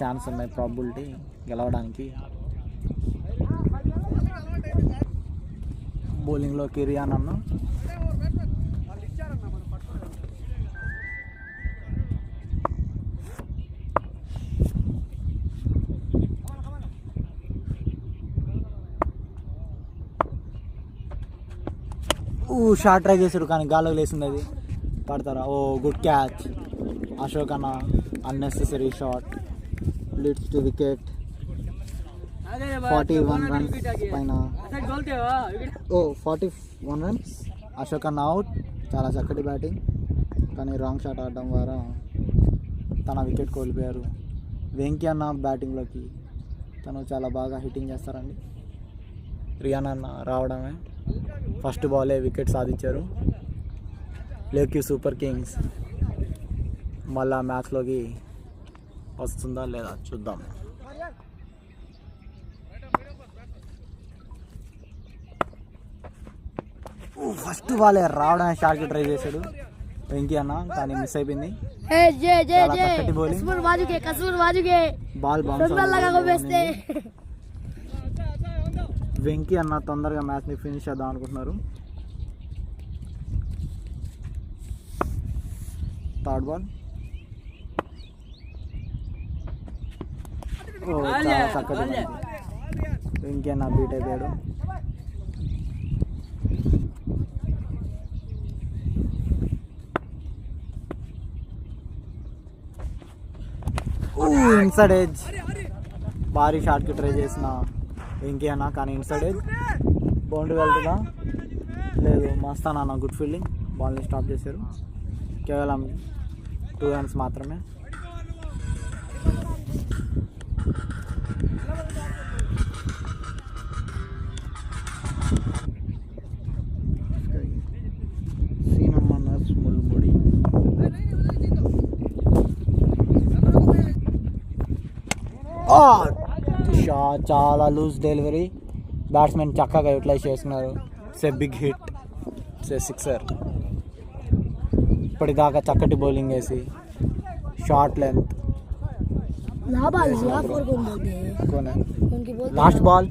ఛాన్స్ ఉన్నాయి ప్రాబిలిటీ గెలవడానికి. బౌలింగ్లోకి రియాన్ అన్న. షార్ట్ ట్రై చేశాడు కానీ గాల్లోకి లేసింది. అది పడతారా? గుడ్ క్యాచ్ అశోక్ అన్న. Unnecessary shot leads to wicket. 41 runs పైన 41 runs. అశోక్ అన్న అవుట్. చాలా చక్కటి బ్యాటింగ్ కానీ రాంగ్ షాట్ ఆడడం ద్వారా తన వికెట్ కోల్పోయారు. వెంకీ అన్న బ్యాటింగ్లోకి. తను చాలా బాగా హిట్టింగ్ చేస్తారండి. రియాన్ అన్న రావడమే ఫస్ట్ బాలే వికెట్ సాధించారు. లేక్యూ సూపర్ కింగ్స్ మళ్ళా మ్యాచ్లోకి వస్తుందా లేదా చూద్దాం. ఫస్ట్ బాలే రావడానికి షాట్కి ట్రై చేశాడు వెంకీ అన్న కానీ మిస్ అయిపోయింది. Ball bounce. వెంకీ అన్న తొందరగా మ్యాచ్ని ఫినిష్ చేద్దాం అనుకుంటున్నారు. థర్డ్ బాల్ చాలా చక్కటి. వెంకీ అన్న బీట్ అయిపోయాడు. ఇన్సైడ్ ఎడ్జ్ భారీ షాట్కి ట్రై చేసిన వెంకీ అన్న, కానీ ఇన్సైడ్ ఎడ్జ్ బౌండరీ వెళ్తుందా లేదు. మస్తాన్ అన్న గుడ్ ఫీల్డింగ్, బాల్ని స్టాప్ చేశారు. కేవలం 2 రన్స్ మాత్రమే. చాలా లూజ్ డెలివరీ, బ్యాట్స్మెన్ చక్కగా యూటిలైజ్ చేస్తున్నారు. It's a big hit, it's a sixer. ఇప్పటిదాకా చక్కటి బౌలింగ్ వేసి short length. Last ball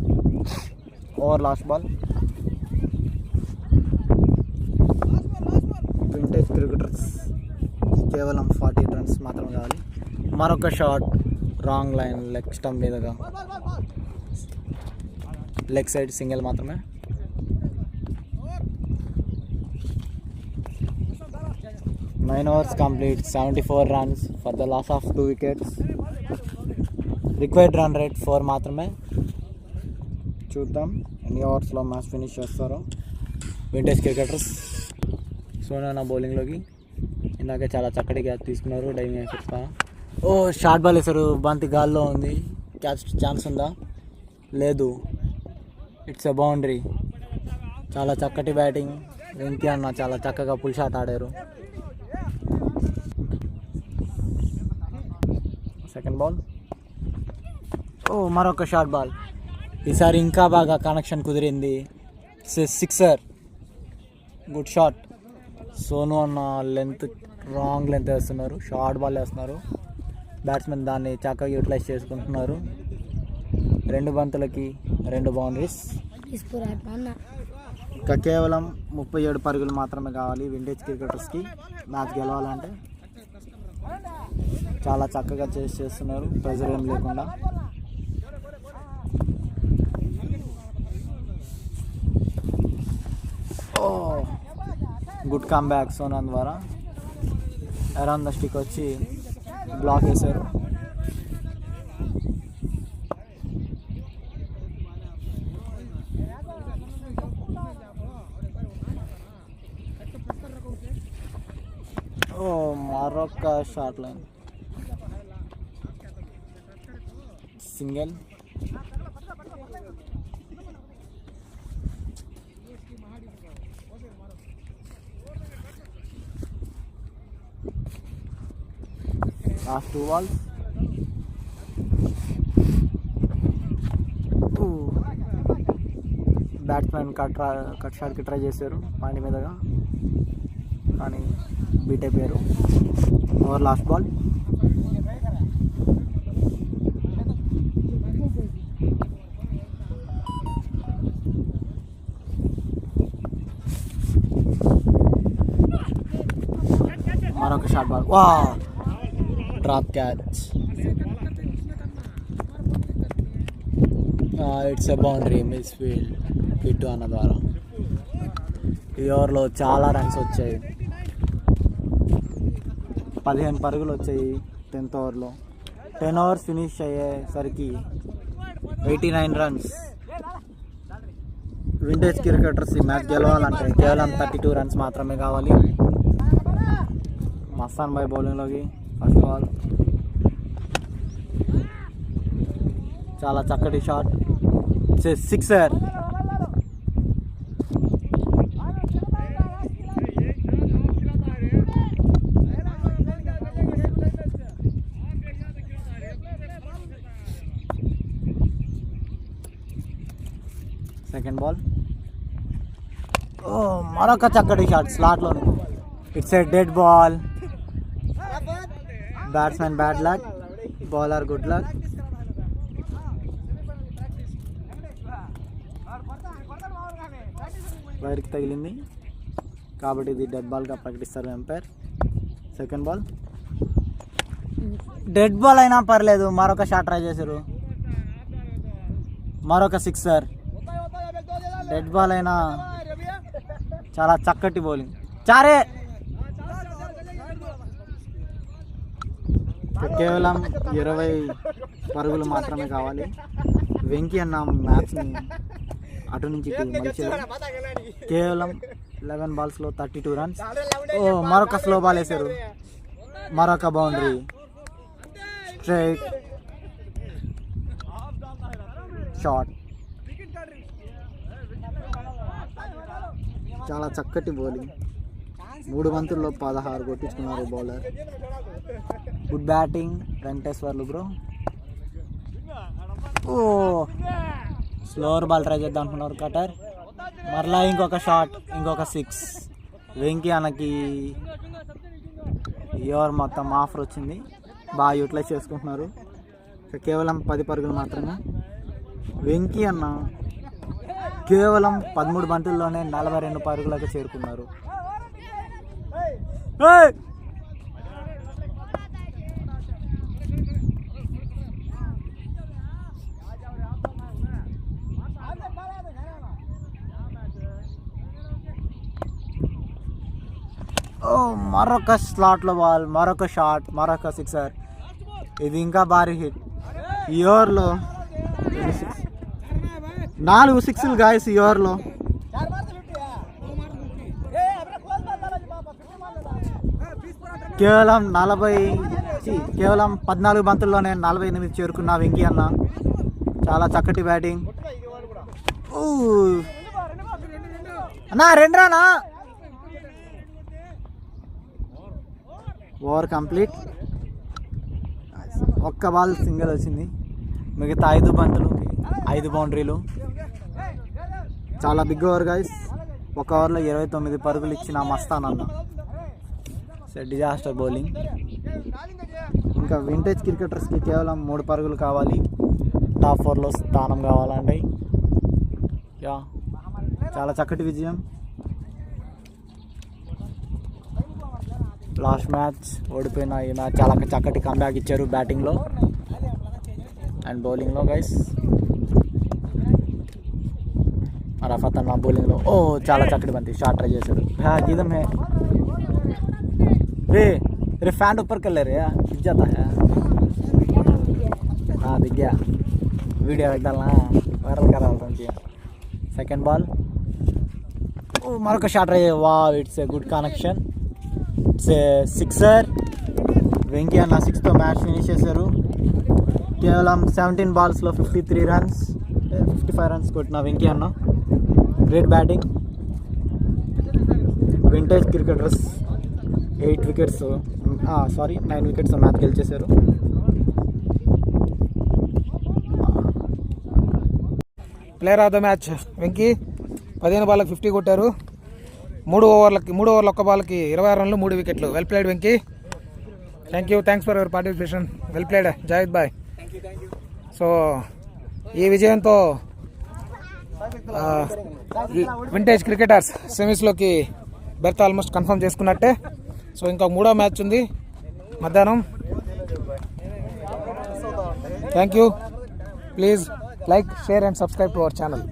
over, last ball. Vintage cricketers కేవలం 40 రన్స్ మాత్రం కావాలి. మరొక shot wrong line, leg stump మీదగా, లెగ్ సైడ్ సింగిల్ మాత్రమే. Nine overs complete, 74 runs for the loss of 2 wickets. Required run rate 4 మాత్రమే. చూద్దాం ఎన్ని ఓవర్స్లో మ్యాచ్ ఫినిష్ చేస్తారో వింటేజ్ క్రికెటర్స్. సోనా బౌలింగ్లోకి ఇందాక చాలా చక్కటి క్యాచ్ తీసుకున్నారు. Diving effects. ఓ షార్ట్ బాల్ వేశారు, బంతి గాల్లో ఉంది. క్యాచ్ ఛాన్స్ ఉందా? లేదు. It's a boundary. చాలా చక్కటి బ్యాటింగ్. వెంకీ అన్న చాలా చక్కగా పుల్ షాట్ ఆడారు. Second ball. ఓ మరొక షార్ట్ బాల్. ఈసారి ఇంకా బాగా కనెక్షన్ కుదిరింది. Sixer, good shot. సోను అన్న లెంత్, రాంగ్ లెంత్ వేస్తున్నారు, షార్ట్ బాల్ వేస్తున్నారు. బ్యాట్స్మెన్ దాన్ని చక్కగా యూటిలైజ్ చేసుకుంటున్నారు. 2 బంతులకి 2 బౌండరీస్. ఇంకా కేవలం 37 పరుగులు మాత్రమే కావాలి వింటేజ్ క్రికెటర్స్కి మ్యాచ్ గెలవాలంటే. చాలా చక్కగా చేస్తున్నారు, ప్రెజర్ ఏం లేకుండా. ఓ గుడ్ కమ్ బ్యాక్ సోనాన్ ద్వారా. అరౌండ్ ద స్టిక్ వచ్చి బ్లాక్ వేశారు. ఓ మరొక short line, single. Last 2 balls. Batsmen cut షాట్కి ట్రై చేశారు పాయింట్ మీదగా, కానీ బీట్ అయిపోయారు. Over, last ball. మరొక షార్ట్ బాల్. వా drop catch. It's a boundary, misfield. Kittu అన్న ద్వారా. ఈ ఓవర్లో చాలా రన్స్ వచ్చాయి. 15 పరుగులు వచ్చాయి 10th ఓవర్లో. 10 overs ఫినిష్ అయ్యేసరికి 89 రన్స్. వింటేజ్ క్రికెటర్స్ ఈ మ్యాచ్ గెలవాలంటే కేవలం 32 రన్స్ మాత్రమే కావాలి. మస్తాన్ బాయ్ బౌలింగ్లోకి ఫస్ట్ బాల్. చాలా చక్కటి షాట్, సిక్సర్. Second ball. ఓ మరొక చక్కటి షాట్ స్లాట్లోనే. It's a dead ball. Batsmen bad luck, bowler good luck. వైర్కి తగిలింది కాబట్టి ఇది డెడ్ బాల్గా ప్రకటిస్తారు umpire. Second ball. Dead ball అయినా పర్లేదు, మరొక షాట్ ట్రై చేశారు. మరొక సిక్సర్. డెడ్ బాల్ అయినా చాలా చక్కటి బౌలింగ్. చారే కేవలం 20 పరుగులు మాత్రమే కావాలి. వెంకీ అన్న మ్యాచ్ని అటు నుంచి ఇటు మలిచారు. కేవలం 11 బాల్స్లో 32 రన్స్. మరొక స్లో బాల్ వేశారు, మరొక బౌండరీ, స్ట్రైట్ షాట్. చాలా చక్కటి బౌలింగ్. 3 బంతుల్లో 16 కొట్టించుకున్నారు bowler. Good batting Venkateswarlu bro. Slower ball try చేద్దాం అనుకున్నారు కటర్. మరలా ఇంకొక షాట్, ఇంకొక 6. వెంకీ అన్నకి ఓవర్ మొత్తం ఆఫర్ వచ్చింది, బాగా యూటిలైజ్ చేసుకుంటున్నారు. కేవలం 10 పరుగులు మాత్రమే. వెంకీ అన్న కేవలం 13 బంతుల్లోనే 42 పరుగులకు చేరుకున్నారు. మరొక స్లాట్లో బాల్, మరొక షాట్, మరొక 6. ఇది ఇంకా భారీ హిట్. ఈ ఓవర్లో 4 6లు గాయస్ ఈ ఓవర్లో. కేవలం 14 బంతుల్లోనే 48 చేరుకున్న వెంకీ అన్న. చాలా చక్కటి బ్యాటింగ్. అన్నా 2 రానా. Over complete. ఒక్క బాల్ సింగిల్ వచ్చింది, మిగతా 5 బంతులకి 5 బౌండరీలు. చాలా బిగ్ ఓవర్ గైస్. ఒక ఓవర్లో 29 పరుగులు ఇచ్చిన మస్తాన్ అన్న. Disaster bowling. ఇంకా వింటేజ్ క్రికెటర్స్కి కేవలం 3 పరుగులు కావాలి, టాప్ 4లో స్థానం కావాలండి. చాలా చక్కటి విజయం. లాస్ట్ మ్యాచ్ ఓడిపోయిన ఈ మ్యాచ్ చాలా చక్కటి కంబ్యాక్ ఇచ్చారు బ్యాటింగ్లో అండ్ బౌలింగ్లో గైస్. రఫత్ అన్న బౌలింగ్లో చాలా చక్కటి బంతి షాట్ ట్రై చేశారు. గిదం హే रे फैन ऊपर कर ले रहे हैं, खिंच जाता है. हाँ दिख गया, वीडियो डालना वायरल कर रहा था. सेकंड बॉल मरొక షాట్ రయ్యే. Wow, it's a good connection, it's a 6. Venky అన్న 6తో మ్యాచ్ ఫినిష్ చేశారు. కేవలం 17 బాల్స్లో 53 రన్స్, 55 రన్స్ కొట్టిన వెంకీ అన్న. Great batting. Vintage cricketers 9 wickets match గెలిచేశారు. Player of the match Venky. 15 బాల్కి 50 కొట్టారు. 3 ఓవర్ల ఒక్క బాల్కి 26 రన్లు, 3 వికెట్లు. Well played Venky. Thanks for your participation. Well played Javed bhai. So ఈ విజయంతో వింటేజ్ క్రికెటర్స్ సెమీస్లోకి బెర్త్ ఆల్మోస్ట్ కన్ఫర్మ్ చేసుకున్నట్టే. సో ఇంకా 3వ మ్యాచ్ ఉంది మధ్యాహ్నం. Thank you. Please like, share and subscribe to our channel.